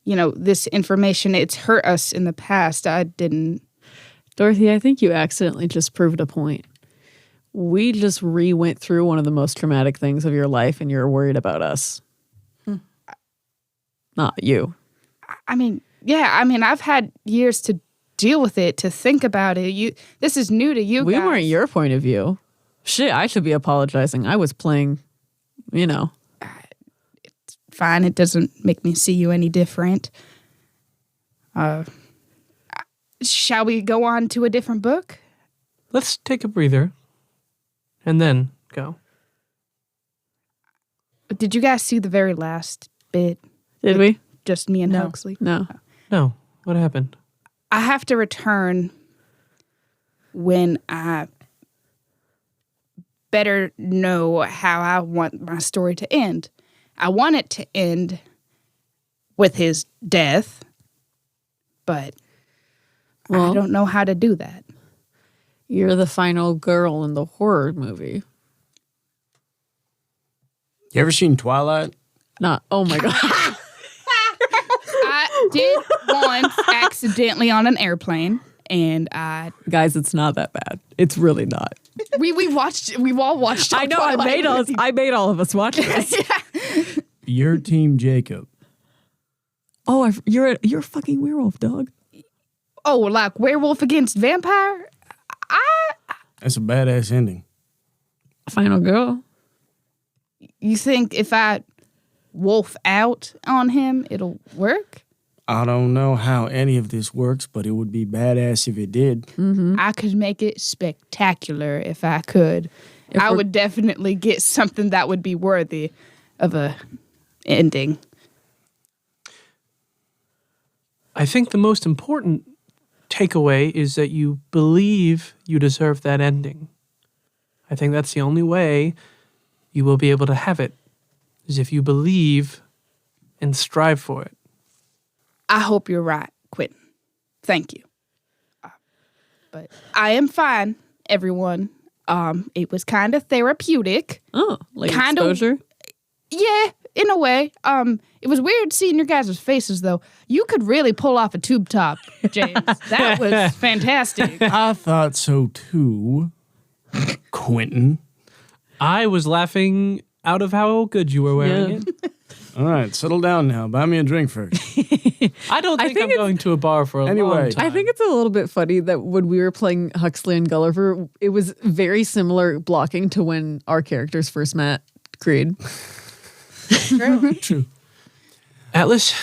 Speaker 2: this information, it's hurt us in the past. I didn't...
Speaker 4: Dorothy, I think you accidentally just proved a point. We just went through one of the most traumatic things of your life, and you're worried about us. Not you.
Speaker 2: I mean, I've had years to deal with it, to think about it. This is new to you
Speaker 4: We
Speaker 2: guys.
Speaker 4: weren't your point of view. Shit, I should be apologizing. I was playing,
Speaker 2: Fine, it doesn't make me see you any different. Shall we go on to a different book?
Speaker 3: Let's take a breather and then go.
Speaker 2: Did you guys see the very last bit?
Speaker 4: Did we?
Speaker 2: Just me and Huxley?
Speaker 4: No.
Speaker 3: No. What happened?
Speaker 2: I have to return when I better know how I want my story to end. I want it to end with his death, but I
Speaker 4: Well,
Speaker 2: don't know how to do that.
Speaker 4: you're the final girl in the horror movie.
Speaker 5: You ever seen Twilight?
Speaker 4: Not, oh my God.
Speaker 2: I did once accidentally on an airplane, and
Speaker 4: Guys, it's not that bad. It's really not.
Speaker 2: we've all watched.
Speaker 4: I know, I made all of us watch this.
Speaker 5: Your team, Jacob.
Speaker 4: Oh, you're a fucking werewolf, dog.
Speaker 2: Oh, like Werewolf Against Vampire?
Speaker 5: That's a badass ending.
Speaker 4: Final girl.
Speaker 2: You think if I wolf out on him, it'll work?
Speaker 5: I don't know how any of this works, but it would be badass if it did.
Speaker 2: I could make it spectacular if I could. I
Speaker 4: we're-
Speaker 2: would definitely get something that would be worthy of a ending.
Speaker 3: I think the most important takeaway is that you believe you deserve that ending. I think that's the only way you will be able to have it, is if you believe and strive for it.
Speaker 2: I hope you're right, Quentin. Thank you. But I am fine, everyone. It was kind of therapeutic.
Speaker 4: Oh, like
Speaker 2: Kind of-
Speaker 4: exposure?
Speaker 2: Yeah, in a way. It was weird seeing your guys' faces, though. You could really pull off a tube top, James. That was fantastic.
Speaker 5: I thought so too, Quentin.
Speaker 3: I was laughing out of how good you were wearing
Speaker 4: Yeah.
Speaker 3: it.
Speaker 5: All right, settle down now. Buy me a drink first.
Speaker 3: I don't
Speaker 4: I
Speaker 3: think,
Speaker 4: think
Speaker 3: I'm
Speaker 4: it's-
Speaker 3: going to a bar for a
Speaker 5: Anyway.
Speaker 3: long time.
Speaker 4: I think it's a little bit funny that when we were playing Huxley and Gulliver, it was very similar blocking to when our characters first met Creed.
Speaker 5: True.
Speaker 3: Atlas,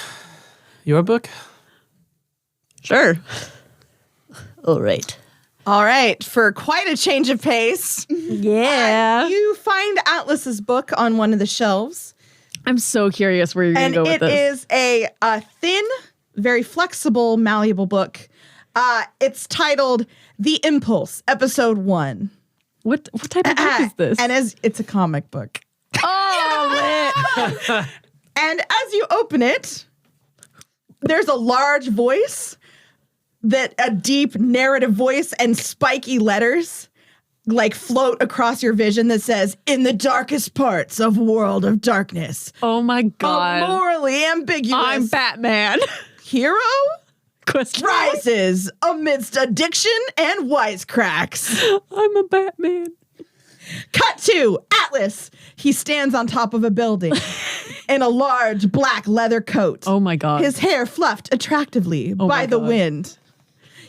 Speaker 3: your book?
Speaker 4: Sure. All right.
Speaker 1: All right, for quite a change of pace,
Speaker 4: Yeah.
Speaker 1: you find Atlas's book on one of the shelves,
Speaker 4: I'm so curious where you're going
Speaker 1: and
Speaker 4: to go with
Speaker 1: it
Speaker 4: this.
Speaker 1: is a thin, very flexible, malleable book. It's titled "The Impulse," Episode 1.
Speaker 4: What type of book is this?
Speaker 1: And it's a comic book.
Speaker 4: Oh,
Speaker 1: And as you open it, there's a large voice, a deep narrative voice and spiky letters like float across your vision that says, "In the darkest parts of World of Darkness,
Speaker 4: oh my
Speaker 1: a
Speaker 4: God.
Speaker 1: morally ambiguous
Speaker 4: I'm Batman.
Speaker 1: hero
Speaker 4: Question mark.
Speaker 1: rises amidst addiction and wisecracks."
Speaker 4: I'm a Batman.
Speaker 1: Cut to Atlas. He stands on top of a building in a large black leather coat.
Speaker 4: Oh my God.
Speaker 1: His hair fluffed attractively by
Speaker 4: my
Speaker 1: the
Speaker 4: God.
Speaker 1: wind.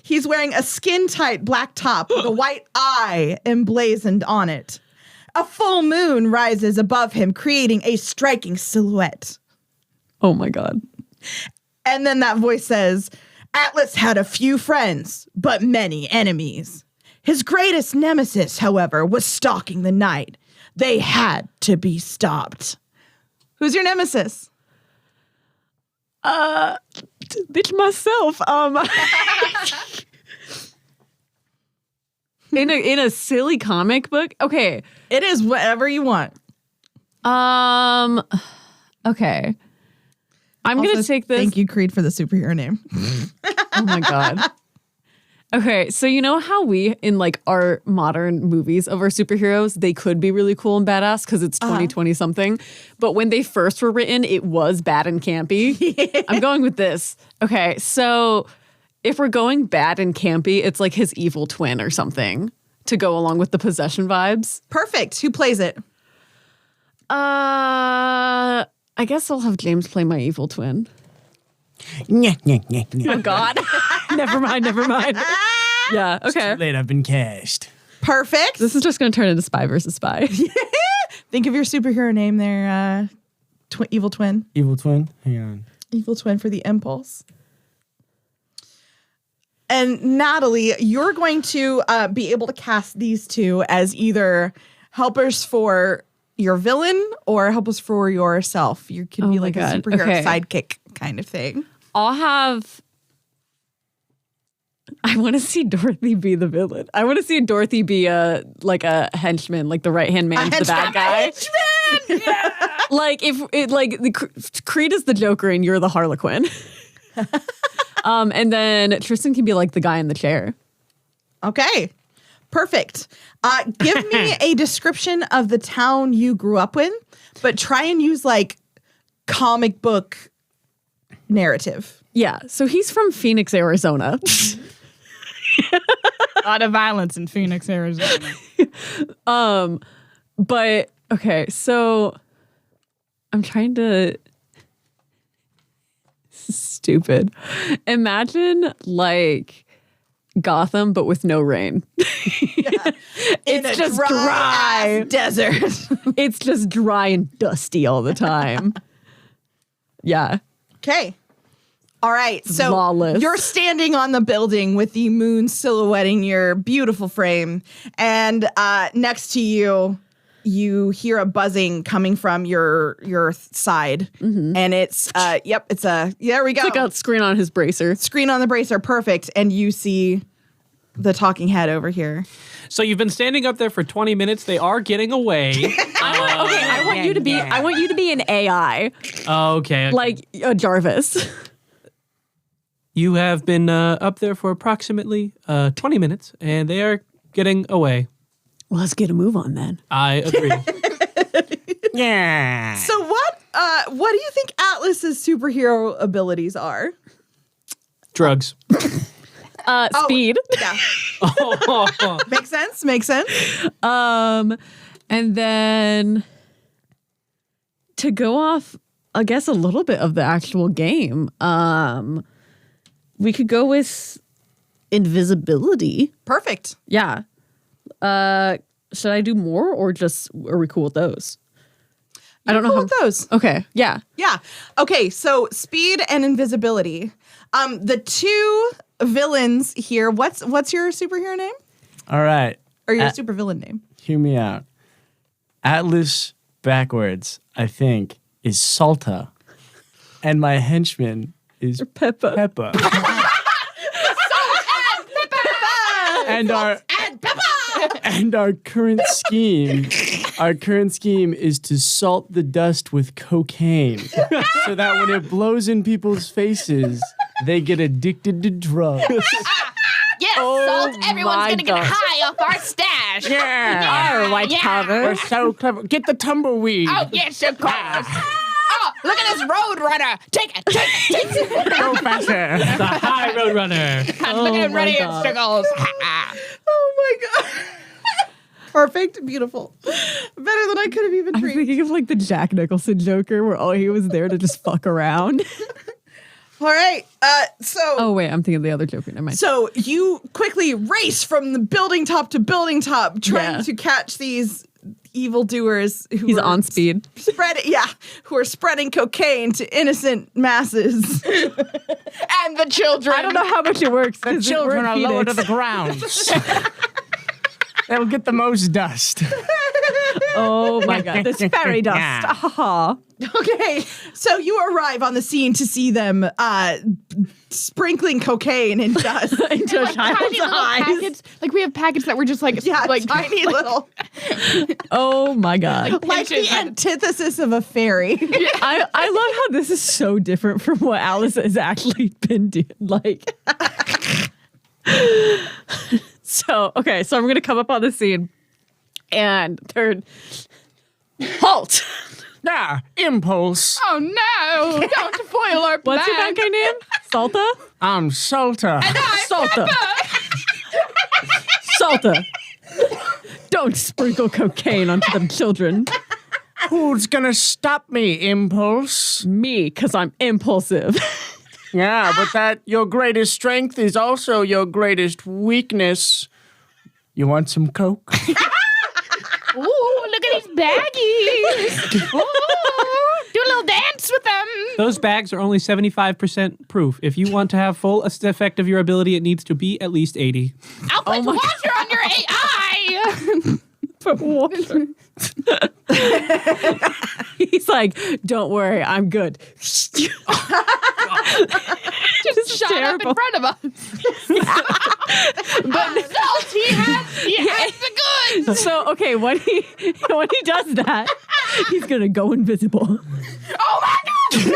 Speaker 1: He's wearing a skin-tight black top with a white eye emblazoned on it. A full moon rises above him, creating a striking silhouette.
Speaker 4: Oh my God.
Speaker 1: And then that voice says, "Atlas had a few friends, but many enemies. His greatest nemesis, however, was stalking the night. They had to be stopped." Who's your nemesis?
Speaker 4: Bitch myself. in a silly comic book. Okay.
Speaker 1: It is whatever you want.
Speaker 4: Okay. I'm going to
Speaker 1: Also,
Speaker 4: take this.
Speaker 1: Thank you, Creed, for the superhero name.
Speaker 4: Oh my God. Okay, so you know how we, in like our modern movies of our superheroes, they could be really cool and badass because it's 2020 something. But when they first were written, it was bad and campy. I'm going with this. Okay, so if we're going bad and campy, it's like his evil twin or something to go along with the possession vibes.
Speaker 1: Perfect. Who plays it?
Speaker 4: I guess I'll have James play my evil twin. Oh God. Never mind. Yeah, okay.
Speaker 5: Late, I've been cashed.
Speaker 1: Perfect.
Speaker 4: This is just going to turn into Spy versus Spy.
Speaker 1: Think of your superhero name there, evil twin.
Speaker 5: Evil twin? Hang on.
Speaker 1: Evil twin for the impulse. And Natalie, you're going to be able to cast these two as either helpers for your villain or helpers for yourself. You could be
Speaker 4: my
Speaker 1: like a
Speaker 4: God.
Speaker 1: superhero
Speaker 4: Okay.
Speaker 1: sidekick kind of thing.
Speaker 4: I want to see Dorothy be the villain. I want to see Dorothy be a henchman, like the right-hand man to the bad guy. Like if it Creed is the Joker and you're the Harlequin. And then Tristan can be like the guy in the chair.
Speaker 1: Okay. Perfect. Give me a description of the town you grew up in, but try and use like comic book narrative.
Speaker 4: Yeah. So he's from Phoenix, Arizona.
Speaker 2: A lot of violence in Phoenix, Arizona.
Speaker 4: But okay, so I'm trying to stupid. Imagine like Gotham, but with no rain. It's just dry.
Speaker 1: Desert.
Speaker 4: It's just dry and dusty all the time. Yeah.
Speaker 1: Okay. All right. So
Speaker 4: Lawless.
Speaker 1: you're standing on the building with the moon silhouetting your beautiful frame. And next to you, you hear a buzzing coming from your side. And it's, there we go.
Speaker 4: It's like a screen on his bracer.
Speaker 1: Screen on the bracer. Perfect. And you see the talking head over here.
Speaker 3: So you've been standing up there for 20 minutes. They are getting away.
Speaker 4: I want you to be an AI,
Speaker 3: Okay.
Speaker 4: like a Jarvis.
Speaker 3: You have been up there for approximately 20 minutes, and they are getting away.
Speaker 4: Well, let's get a move on then.
Speaker 3: I agree.
Speaker 5: Yeah.
Speaker 1: So what do you think Atlas's superhero abilities are?
Speaker 3: Drugs.
Speaker 4: Speed.
Speaker 1: Yeah. Makes sense. Makes sense.
Speaker 4: And then to go off, I guess, a little bit of the actual game, we could go with invisibility.
Speaker 1: Perfect.
Speaker 4: Yeah. Should I do more or just are we cool with those? I don't know
Speaker 1: Cool
Speaker 4: how
Speaker 1: with those.
Speaker 4: Okay. Yeah.
Speaker 1: Yeah. Okay. So speed and invisibility. The two villains here. What's your superhero name
Speaker 5: All right.
Speaker 1: or your supervillain name?
Speaker 5: Hear me out. Atlas backwards, I think, is Salta. And my henchman is
Speaker 4: Peppa.
Speaker 5: Peppa. And our current scheme is to salt the dust with cocaine so that when it blows in people's faces, they get addicted to drugs.
Speaker 6: Yes, Salt. Everyone's gonna get high off our stash.
Speaker 5: Yeah.
Speaker 4: Our white powder.
Speaker 5: We're so clever. Get the tumbleweed.
Speaker 6: Oh, yes, of course. Oh, look at this road runner. Take it.
Speaker 5: Go faster.
Speaker 3: The High Road Runner.
Speaker 6: Look at him running in
Speaker 4: God.
Speaker 6: circles.
Speaker 1: Oh my god. Perfect. Beautiful. Better than I could have even
Speaker 4: I'm
Speaker 1: dreamed.
Speaker 4: thinking of like the Jack Nicholson Joker where all he was there to just fuck around.
Speaker 1: All right.
Speaker 4: Oh wait, I'm thinking of the other Joker. Never mind.
Speaker 1: So you quickly race from the building top to building top, trying
Speaker 4: Yeah.
Speaker 1: to catch these evildoers who
Speaker 4: He's
Speaker 1: are
Speaker 4: on speed.
Speaker 1: who are spreading cocaine to innocent masses.
Speaker 6: And the children.
Speaker 4: I don't know how much it works.
Speaker 5: The children are lower to the ground. They'll get the most dust.
Speaker 4: Oh my god, this fairy dust. Ah.
Speaker 1: Okay, so you arrive on the scene to see them sprinkling cocaine and dust.
Speaker 4: Into a
Speaker 2: Like
Speaker 4: child's
Speaker 2: tiny little
Speaker 4: eyes.
Speaker 2: packets. Like we have packets that were just like
Speaker 1: Yeah,
Speaker 2: like
Speaker 1: tiny little,
Speaker 4: Oh my god.
Speaker 1: like the
Speaker 2: pinches.
Speaker 1: antithesis of a fairy.
Speaker 4: I love how this is so different from what Alice has actually been doing. Like, so I'm gonna come up on the scene, and they're halt.
Speaker 5: Yeah, impulse.
Speaker 2: Oh no! Don't foil our plan.
Speaker 4: What's your bad guy name? Salta.
Speaker 5: I'm Salta.
Speaker 4: Salta. Salta. Don't sprinkle cocaine onto them children.
Speaker 5: Who's gonna stop me, Impulse?
Speaker 4: Me, because I'm impulsive.
Speaker 5: Yeah, but that your greatest strength is also your greatest weakness. You want some coke?
Speaker 6: Ooh, look at these baggies. Ooh, do a little dance with them.
Speaker 3: Those bags are only 75% proof. If you want to have full effect of your ability, it needs to be at least 80.
Speaker 6: I'll put water on your AI.
Speaker 4: Put water. He's like, don't worry, I'm good.
Speaker 2: Just shot up in front of us.
Speaker 6: Salt, he has the goods.
Speaker 4: So okay, when he does that, he's gonna go invisible.
Speaker 6: Oh my God.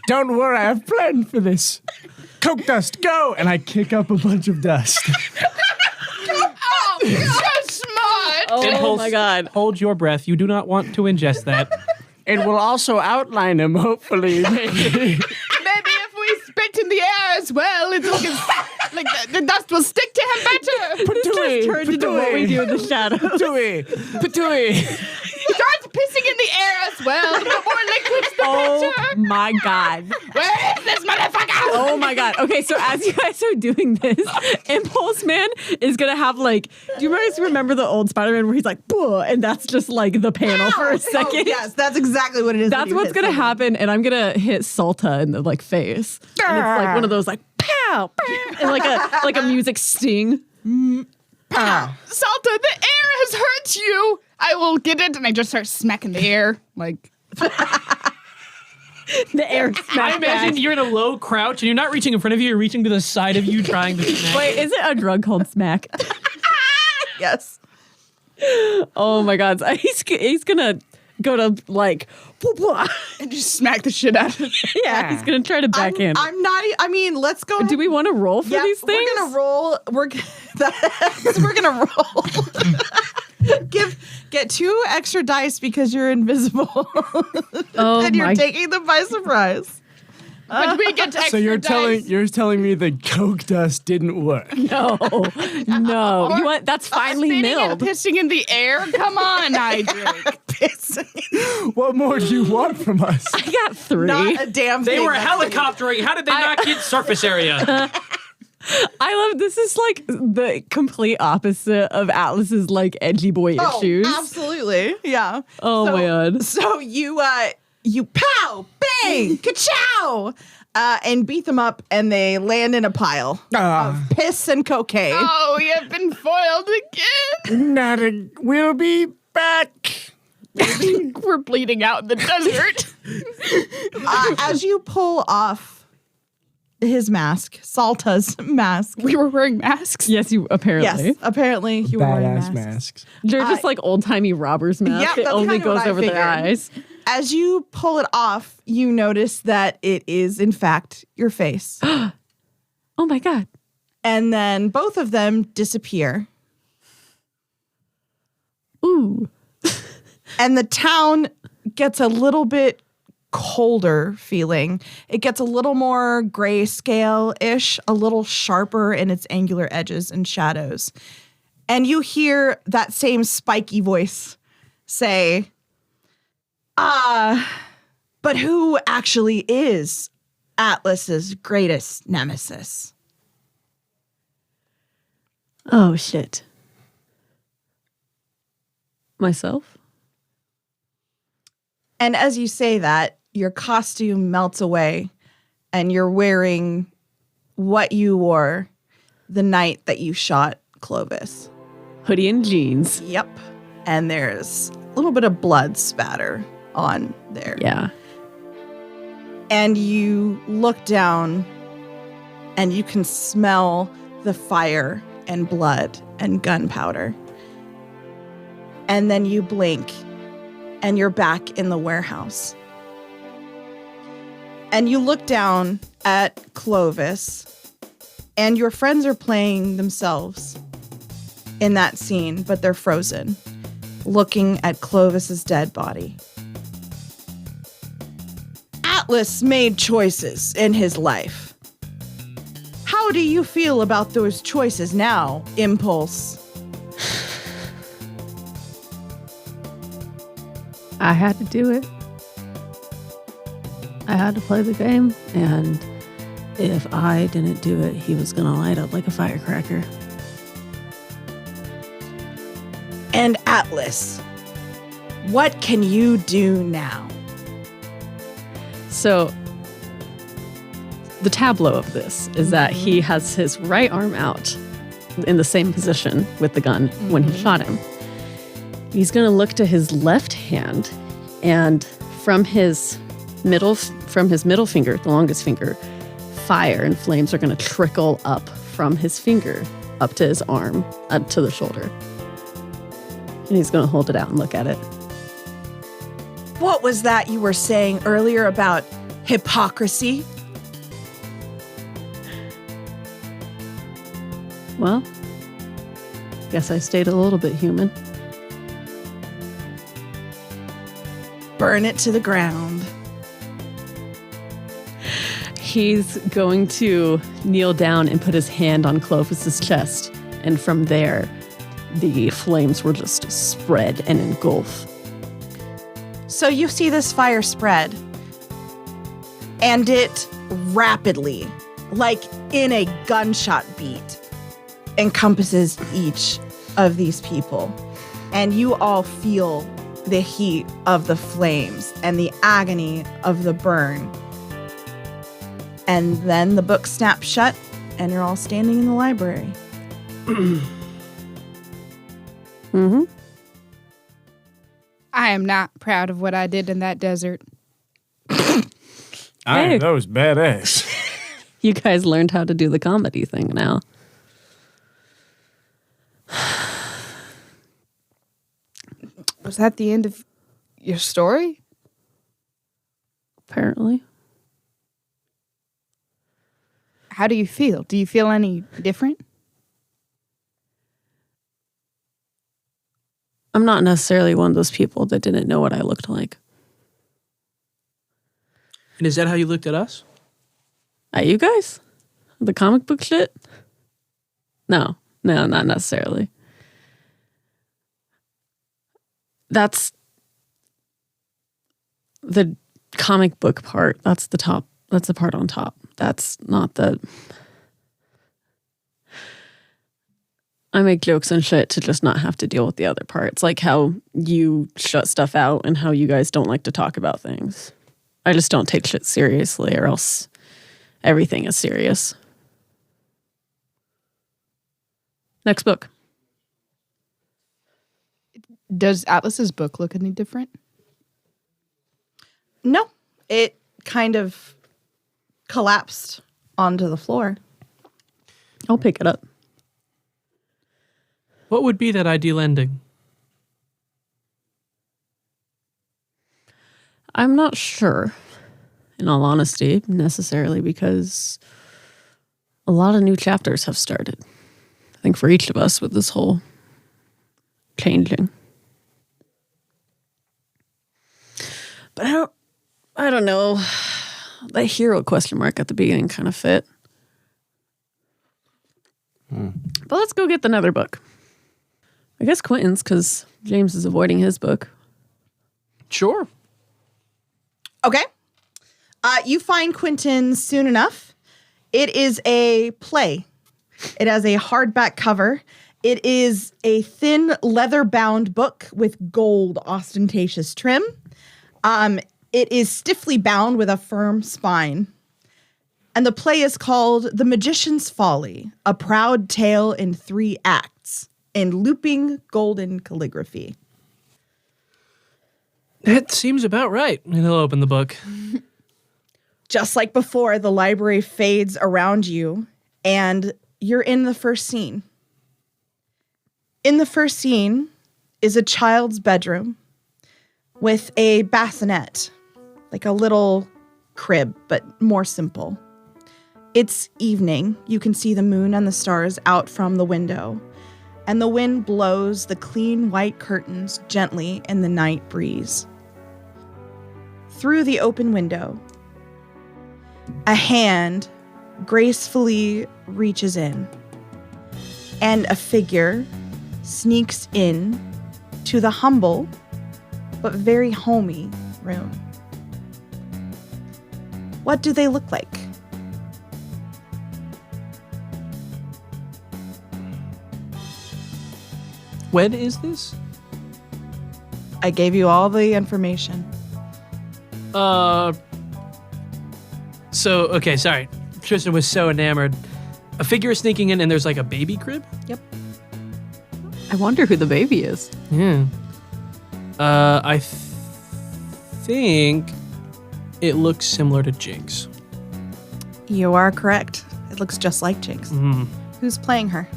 Speaker 5: Don't worry, I've planned for this. Coke dust, go! And I kick up a bunch of dust.
Speaker 6: Oh, so smart.
Speaker 4: Oh
Speaker 3: Impulse,
Speaker 4: my god.
Speaker 3: Hold your breath. You do not want to ingest that.
Speaker 5: It will also outline him, hopefully.
Speaker 2: Maybe if we spit in the air as well, it's like the dust will stick to him better.
Speaker 5: Patooey,
Speaker 4: Turned into what we do in the shadows.
Speaker 5: Patooey, Patooey.
Speaker 2: Starts pissing in the air as well. The more liquids, the
Speaker 4: Oh
Speaker 2: better.
Speaker 4: my god.
Speaker 6: Where is this motherfucker?
Speaker 4: Oh my god. Okay, so as you guys are doing this, Impulse Man is gonna have like, do you guys remember the old Spider-Man where he's like, "Buh," and that's just like the panel for a second?
Speaker 1: Oh, yes, that's exactly what it is.
Speaker 4: That's what's gonna happen, and I'm gonna hit Salta in the like face. And it's like one of those like pow, pow, and like a music sting.
Speaker 2: Salta, the air has hurt you. I will get it, and I just start smacking the air like.
Speaker 4: The air
Speaker 3: I
Speaker 4: smack
Speaker 3: imagine
Speaker 4: back.
Speaker 3: you're in a low crouch and you're not reaching in front of you, you're reaching to the side of you trying to smack.
Speaker 4: Wait, is it a drug called smack?
Speaker 1: Yes.
Speaker 4: Oh my god. So he's gonna go to like
Speaker 2: And just smack the shit out of it.
Speaker 4: yeah, he's gonna try to backhand.
Speaker 1: I'm not. I mean, let's go.
Speaker 4: Do we want to roll for
Speaker 1: Yeah,
Speaker 4: these things?
Speaker 1: We're gonna roll. We're gonna roll. Get 2 extra dice because you're invisible.
Speaker 4: Oh
Speaker 1: and you're
Speaker 4: my
Speaker 1: taking them by surprise.
Speaker 2: But we get extra
Speaker 5: So you're
Speaker 2: dice.
Speaker 5: telling me the coke dust didn't work.
Speaker 4: no. No. You want that's finely
Speaker 2: Spitting and
Speaker 4: milled.
Speaker 2: pissing in the air. Come on, Hydric.
Speaker 5: What more do you want from us?
Speaker 4: I got 3.
Speaker 1: Not a damn thing.
Speaker 3: They were
Speaker 1: That's
Speaker 3: helicoptering. How did they not get surface area?
Speaker 4: I love this is like the complete opposite of Atlas's like edgy boy
Speaker 1: Oh,
Speaker 4: issues.
Speaker 1: absolutely. Yeah.
Speaker 4: Oh
Speaker 1: So-
Speaker 4: my god.
Speaker 1: So you pow, bang, ka-chow, and beat them up, and they land in a pile of piss and cocaine.
Speaker 2: Oh, you've been foiled again.
Speaker 5: We'll be back.
Speaker 2: We're bleeding out in the desert.
Speaker 1: As you pull off his mask, Salta's mask.
Speaker 2: We were wearing masks.
Speaker 4: Yes, you apparently.
Speaker 1: Yes, apparently you were wearing
Speaker 5: Badass
Speaker 1: masks.
Speaker 5: masks.
Speaker 4: They're just like old timey robbers masks.
Speaker 1: Yep,
Speaker 4: it
Speaker 1: that's
Speaker 4: only
Speaker 1: kinda what
Speaker 4: goes
Speaker 1: I
Speaker 4: over their
Speaker 1: figured.
Speaker 4: eyes.
Speaker 1: As you pull it off, you notice that it is, in fact, your face.
Speaker 4: Oh my god.
Speaker 1: And then both of them disappear.
Speaker 4: Ooh.
Speaker 1: And the town gets a little bit colder feeling. It gets a little more grayscale-ish, a little sharper in its angular edges and shadows. And you hear that same spiky voice say, but who actually is Atlas's greatest nemesis?
Speaker 4: Oh shit. Myself?
Speaker 1: And as you say that, your costume melts away and you're wearing what you wore the night that you shot Clovis.
Speaker 4: Hoodie and jeans.
Speaker 1: Yep. and there's a little bit of blood spatter on there.
Speaker 4: Yeah.
Speaker 1: And you look down and you can smell the fire and blood and gunpowder. And then you blink and you're back in the warehouse. And you look down at Clovis, and your friends are playing themselves in that scene, but they're frozen, looking at Clovis's dead body. Atlas made choices in his life. How do you feel about those choices now, Impulse?
Speaker 4: I had to do it. I had to play the game, and if I didn't do it, he was gonna light up like a firecracker.
Speaker 1: And Atlas, what can you do now?
Speaker 4: So, the tableau of this is that he has his right arm out in the same position with the gun when he shot him. He's gonna look to his left hand, and from his middle finger, the longest finger, fire and flames are going to trickle up from his finger up to his arm, up to the shoulder. And he's going to hold it out and look at it.
Speaker 1: What was that you were saying earlier about hypocrisy?
Speaker 4: Well, guess I stayed a little bit human.
Speaker 1: Burn it to the ground.
Speaker 4: He's going to kneel down and put his hand on Clovis's chest. And from there, the flames will just spread and engulf.
Speaker 1: So you see this fire spread, and it rapidly, like in a gunshot beat, encompasses each of these people. And you all feel the heat of the flames and the agony of the burn. And then the book snaps shut, and you're all standing in the library.
Speaker 4: Mm-hmm.
Speaker 2: I am not proud of what I did in that desert.
Speaker 4: Hey.
Speaker 5: That was badass.
Speaker 4: You guys learned how to do the comedy thing now.
Speaker 2: Was that the end of your story?
Speaker 4: Apparently.
Speaker 2: How do you feel? Do you feel any different?
Speaker 4: I'm not necessarily one of those people that didn't know what I looked like.
Speaker 3: And is that how you looked at us?
Speaker 4: At you guys? The comic book shit? No, not necessarily. That's the comic book part. That's the top. That's the part on top. That's not the... I make jokes and shit to just not have to deal with the other parts. Like how you shut stuff out and how you guys don't like to talk about things. I just don't take shit seriously, or else everything is serious. Next book.
Speaker 2: Does Atlas's book look any different?
Speaker 1: No, it kind of collapsed onto the floor.
Speaker 4: I'll pick it up.
Speaker 3: What would be that ideal ending?
Speaker 4: I'm not sure, in all honesty, necessarily, because a lot of new chapters have started. I think for each of us with this whole changing. But I don't know. That hero question mark at the beginning kind of fit. But let's go get another book. I guess Quentin's, because James is avoiding his book.
Speaker 3: Sure.
Speaker 1: Okay. You find Quentin soon enough. It is a play. It has a hardback cover. It is a thin leather-bound book with gold ostentatious trim. It is stiffly bound with a firm spine. And the play is called The Magician's Folly, a proud tale in 3 acts in looping golden calligraphy.
Speaker 3: That seems about right. And he'll open the book.
Speaker 1: Just like before, the library fades around you, and you're in the first scene. In the first scene is a child's bedroom with a bassinet, like a little crib, but more simple. It's evening. You can see the moon and the stars out from the window, and the wind blows the clean white curtains gently in the night breeze. Through the open window, a hand gracefully reaches in, and a figure sneaks in to the humble but very homey room. What do they look like?
Speaker 3: When is this?
Speaker 1: I gave you all the information.
Speaker 3: Okay, sorry. Tristan was so enamored. A figure is sneaking in and there's like a baby crib?
Speaker 1: Yep.
Speaker 4: I wonder who the baby is.
Speaker 3: Yeah. I think it looks similar to Jinx.
Speaker 1: You are correct. It looks just like Jinx.
Speaker 3: Mm.
Speaker 1: Who's playing her?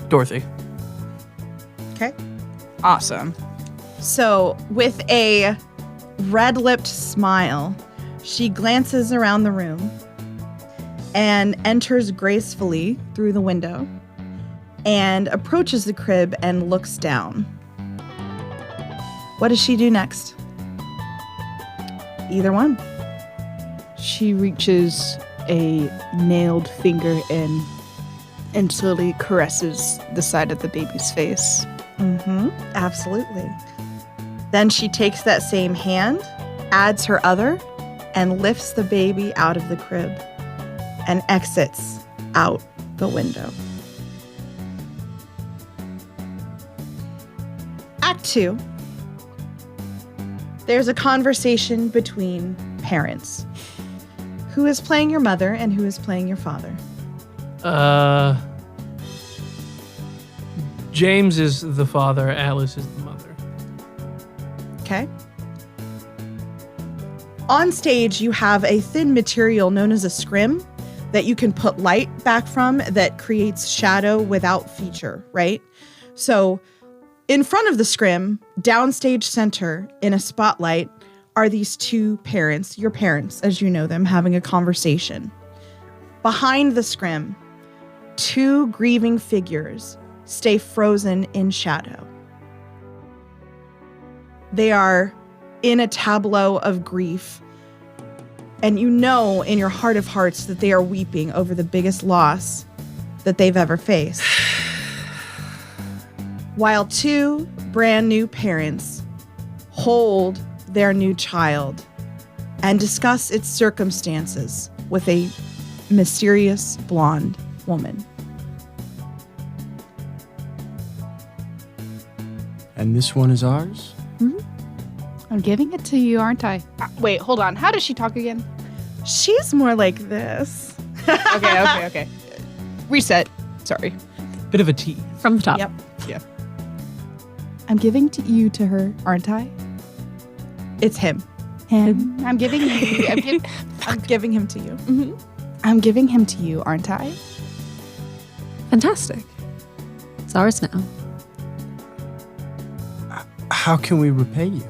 Speaker 3: Dorothy.
Speaker 1: Okay.
Speaker 2: Awesome.
Speaker 1: So, with a red-lipped smile, she glances around the room and enters gracefully through the window and approaches the crib and looks down. What does she do next? Either one.
Speaker 2: She reaches a nailed finger in and slowly caresses the side of the baby's face.
Speaker 1: Mm-hmm. Absolutely. Then she takes that same hand, adds her other, and lifts the baby out of the crib and exits out the window. Act 2. There's a conversation between parents. Who is playing your mother and who is playing your father?
Speaker 3: James is the father, Alice is the mother.
Speaker 1: Okay. On stage, you have a thin material known as a scrim that you can put light back from that creates shadow without feature, right? So in front of the scrim, downstage center in a spotlight, are these two parents, your parents, as you know them, having a conversation. Behind the scrim, two grieving figures stay frozen in shadow. They are in a tableau of grief, and you know in your heart of hearts that they are weeping over the biggest loss that they've ever faced. While two brand new parents hold their new child and discuss its circumstances with a mysterious blonde woman.
Speaker 5: And this one is ours?
Speaker 2: I'm giving it to you, aren't I? Wait, hold on. How does she talk again?
Speaker 1: She's more like this.
Speaker 2: Okay. Reset. Sorry.
Speaker 3: Bit of a T.
Speaker 4: From the top.
Speaker 1: Yep.
Speaker 2: I'm giving you to her, aren't I?
Speaker 1: It's him.
Speaker 2: Him. I'm giving you.
Speaker 1: I'm giving him to you.
Speaker 2: I'm giving him to you, aren't I?
Speaker 4: Fantastic. It's ours now.
Speaker 5: How can we repay you?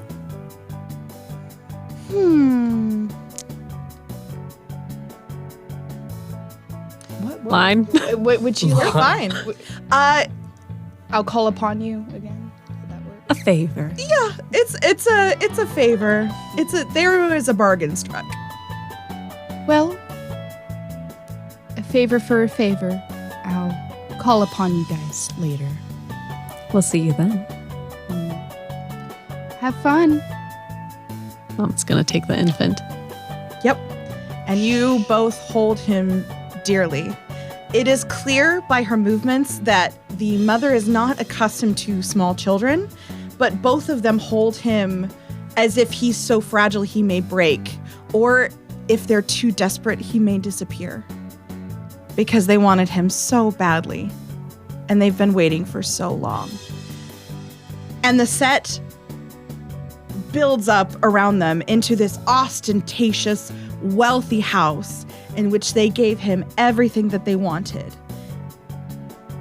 Speaker 4: Line.
Speaker 2: What would you like?
Speaker 1: Fine.
Speaker 2: I'll call upon you again. Would that work?
Speaker 4: A favor.
Speaker 1: Yeah, it's a favor. There is a bargain struck.
Speaker 2: Well, a favor for a favor. I'll call upon you guys later.
Speaker 4: We'll see you then.
Speaker 2: Have fun.
Speaker 4: Mom's gonna take the infant.
Speaker 1: Yep. And you both hold him dearly. It is clear by her movements that the mother is not accustomed to small children, but both of them hold him as if he's so fragile he may break, or if they're too desperate, he may disappear. because they wanted him so badly, and they've been waiting for so long. And the set builds up around them into this ostentatious, wealthy house in which they gave him everything that they wanted.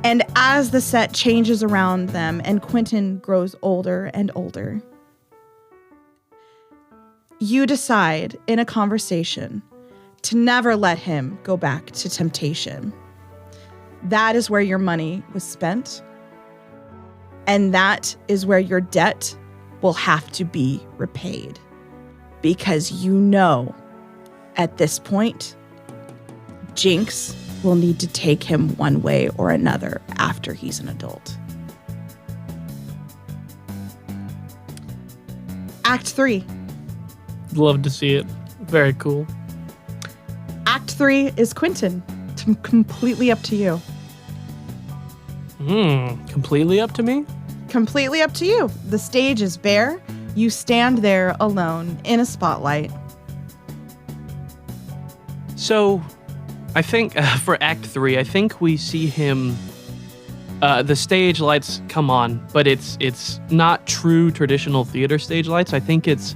Speaker 1: And as the set changes around them and Quentin grows older and older, you decide in a conversation to never let him go back to temptation. That is where your money was spent, and that is where your debt will have to be repaid. Because you know, at this point, Jinx will need to take him one way or another after he's an adult. Act 3.
Speaker 3: Love to see it. Very cool.
Speaker 1: Act 3 is Quentin. It's completely up to you.
Speaker 3: Completely up to me?
Speaker 1: Completely up to you. The stage is bare. You stand there alone in a spotlight.
Speaker 3: So, I think for Act 3, I think we see him. The stage lights come on, but it's not true traditional theater stage lights. I think it's.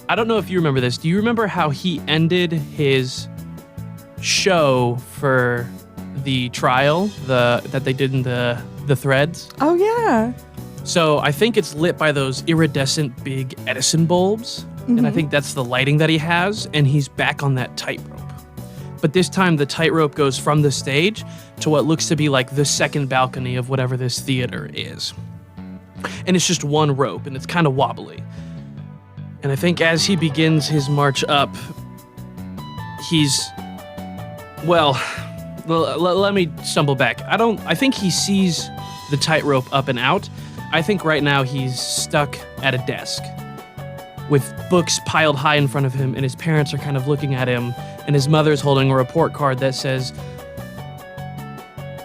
Speaker 3: I don't know if you remember this. Do you remember how he ended his show for the trial, that they did in the threads?
Speaker 1: Oh, yeah.
Speaker 3: So I think it's lit by those iridescent big Edison bulbs. And I think that's the lighting that he has. And he's back on that tightrope. But this time the tightrope goes from the stage to what looks to be like the second balcony of whatever this theater is. And it's just one rope and it's kind of wobbly. And I think as he begins his march up, he's, well, let me stumble back. I think he sees the tightrope up and out. I think right now he's stuck at a desk with books piled high in front of him, and his parents are kind of looking at him, and his mother's holding a report card that says,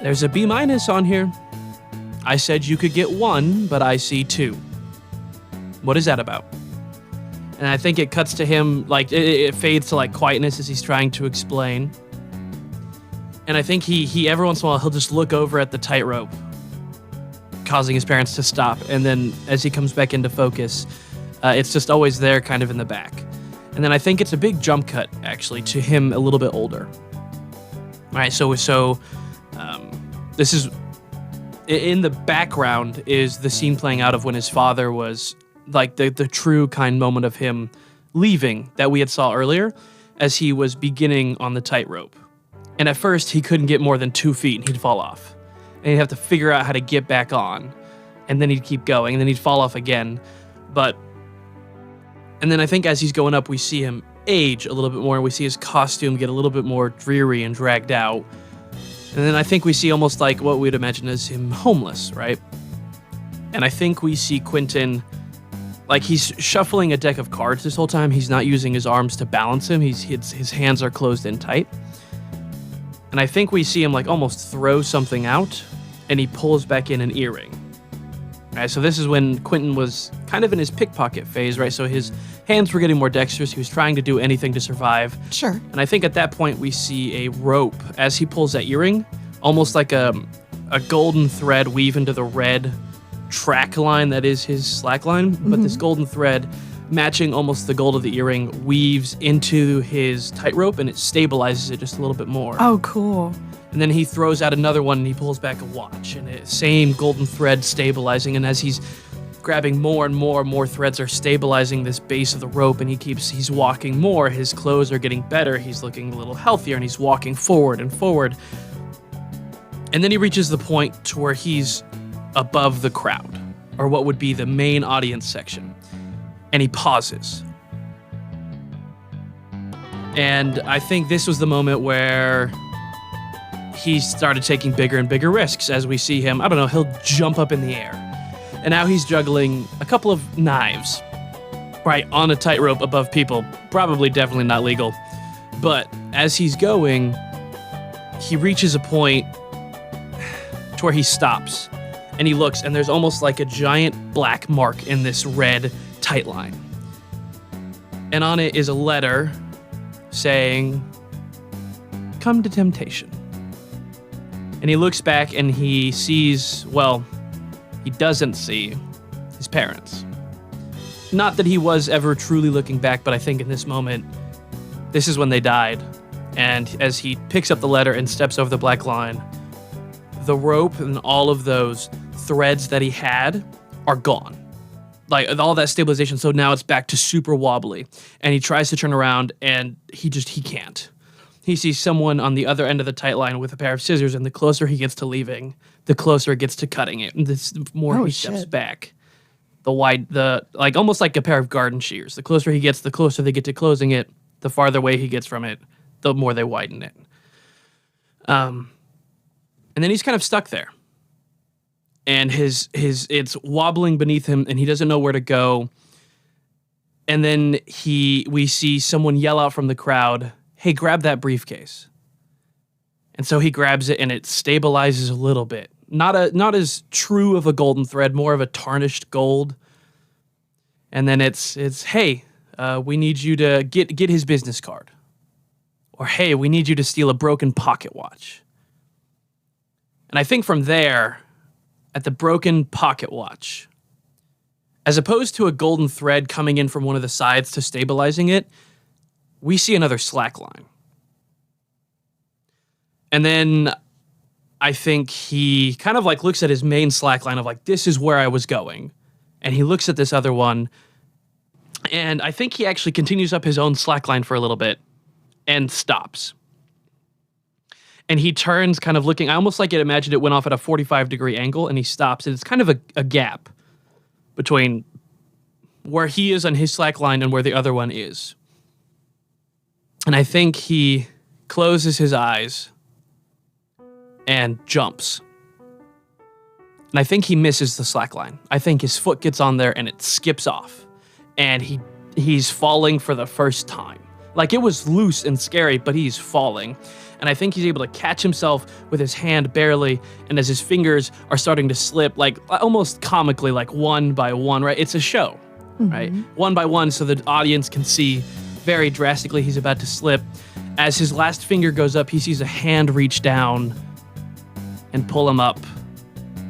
Speaker 3: "There's a B- on here. I said you could get 1, but I see 2. What is that about?" And I think it cuts to him, like, it fades to, like, quietness as he's trying to explain. And I think he every once in a while, he'll just look over at the tightrope, causing his parents to stop. And then as he comes back into focus, it's just always there kind of in the back. And then I think it's a big jump cut, actually, to him a little bit older. All right, so this is, in the background is the scene playing out of when his father was, like, the true kind moment of him leaving that we had saw earlier as he was beginning on the tightrope. And at first, he couldn't get more than 2 feet, and he'd fall off. And he'd have to figure out how to get back on. And then he'd keep going, and then he'd fall off again. And then I think as he's going up, we see him age a little bit more, and we see his costume get a little bit more dreary and dragged out. And then I think we see almost like what we'd imagine as him homeless, right? And I think we see Quentin, like, he's shuffling a deck of cards this whole time. He's not using his arms to balance him. His hands are closed in tight. And I think we see him, like, almost throw something out, and he pulls back in an earring. Right, so this is when Quentin was kind of in his pickpocket phase, right? So his hands were getting more dexterous. He was trying to do anything to survive.
Speaker 1: Sure. And
Speaker 3: I think at that point we see a rope as he pulls that earring, almost like a golden thread weave into the red track line that is his slack line. But this golden thread, matching almost the gold of the earring, weaves into his tightrope, and it stabilizes it just a little bit more.
Speaker 1: Oh, cool.
Speaker 3: And then he throws out another one, and he pulls back a watch, and it same golden thread stabilizing. And as he's grabbing more and more threads are stabilizing this base of the rope, and he's walking more. His clothes are getting better. He's looking a little healthier, and he's walking forward and forward. And then he reaches the point to where he's above the crowd, or what would be the main audience section. And he pauses. And I think this was the moment where he started taking bigger and bigger risks as we see him, I don't know, he'll jump up in the air. And now he's juggling a couple of knives, right, on a tightrope above people. Probably definitely not legal. But as he's going, he reaches a point to where he stops. And he looks, and there's almost like a giant black mark in this red tight line. And on it is a letter saying, succumb to temptation. And he looks back and he sees, well, he doesn't see his parents. Not that he was ever truly looking back, but I think in this moment, this is when they died. And as he picks up the letter and steps over the black line, the rope and all of those threads that he had are gone. Like all that stabilization, so now it's back to super wobbly. And he tries to turn around and he can't. He sees someone on the other end of the tight line with a pair of scissors, and the closer he gets to leaving, the closer it gets to cutting it. And the more he steps back, almost like a pair of garden shears. The closer he gets, the closer they get to closing it. The farther away he gets from it, the more they widen it. And then he's kind of stuck there. And it's wobbling beneath him, and he doesn't know where to go. And then we see someone yell out from the crowd, "Hey, grab that briefcase." And so he grabs it, and it stabilizes a little bit. Not as true of a golden thread, more of a tarnished gold. And then it's hey, we need you to get his business card. Or hey, we need you to steal a broken pocket watch. And I think from there, at the broken pocket watch, as opposed to a golden thread coming in from one of the sides to stabilizing it, we see another slack line. And then I think he kind of like looks at his main slack line of like, this is where I was going. And he looks at this other one, and I think he actually continues up his own slack line for a little bit and stops. And he turns kind of looking, I almost like it imagined it went off at a 45-degree angle, and he stops, and it's kind of a gap between where he is on his slack line and where the other one is. And I think he closes his eyes and jumps. And I think he misses the slack line. I think his foot gets on there and it skips off. And he's falling for the first time. Like, it was loose and scary, but he's falling. And I think he's able to catch himself with his hand barely, and as his fingers are starting to slip, like almost comically, like one by one, right? It's a show, right? One by one, so the audience can see very drastically he's about to slip. As his last finger goes up, he sees a hand reach down and pull him up,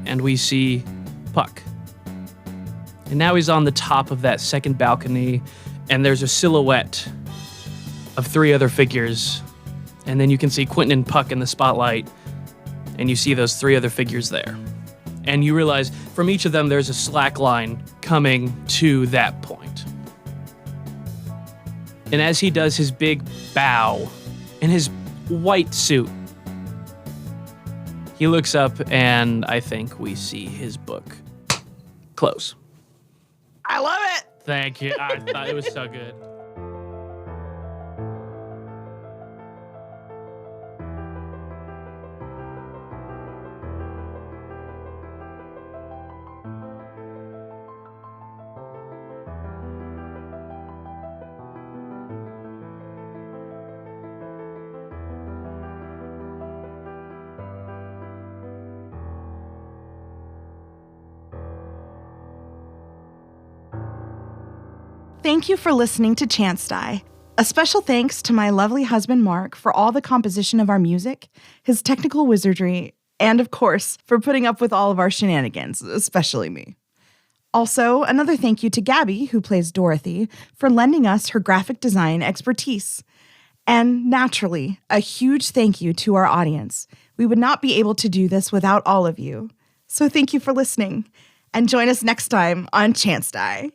Speaker 3: and we see Puck. And now he's on the top of that second balcony, and there's a silhouette of three other figures. And then you can see Quentin and Puck in the spotlight, and you see those three other figures there. And you realize from each of them, there's a slack line coming to that point. And as he does his big bow in his white suit, he looks up, and I think we see his book close.
Speaker 1: I love it.
Speaker 3: Thank you. I thought it was so good.
Speaker 1: Thank you for listening to Chance Die. A special thanks to my lovely husband, Mark, for all the composition of our music, his technical wizardry, and of course, for putting up with all of our shenanigans, especially me. Also, another thank you to Gabby, who plays Dorothy, for lending us her graphic design expertise. And naturally, a huge thank you to our audience. We would not be able to do this without all of you. So thank you for listening, and join us next time on Chance Die.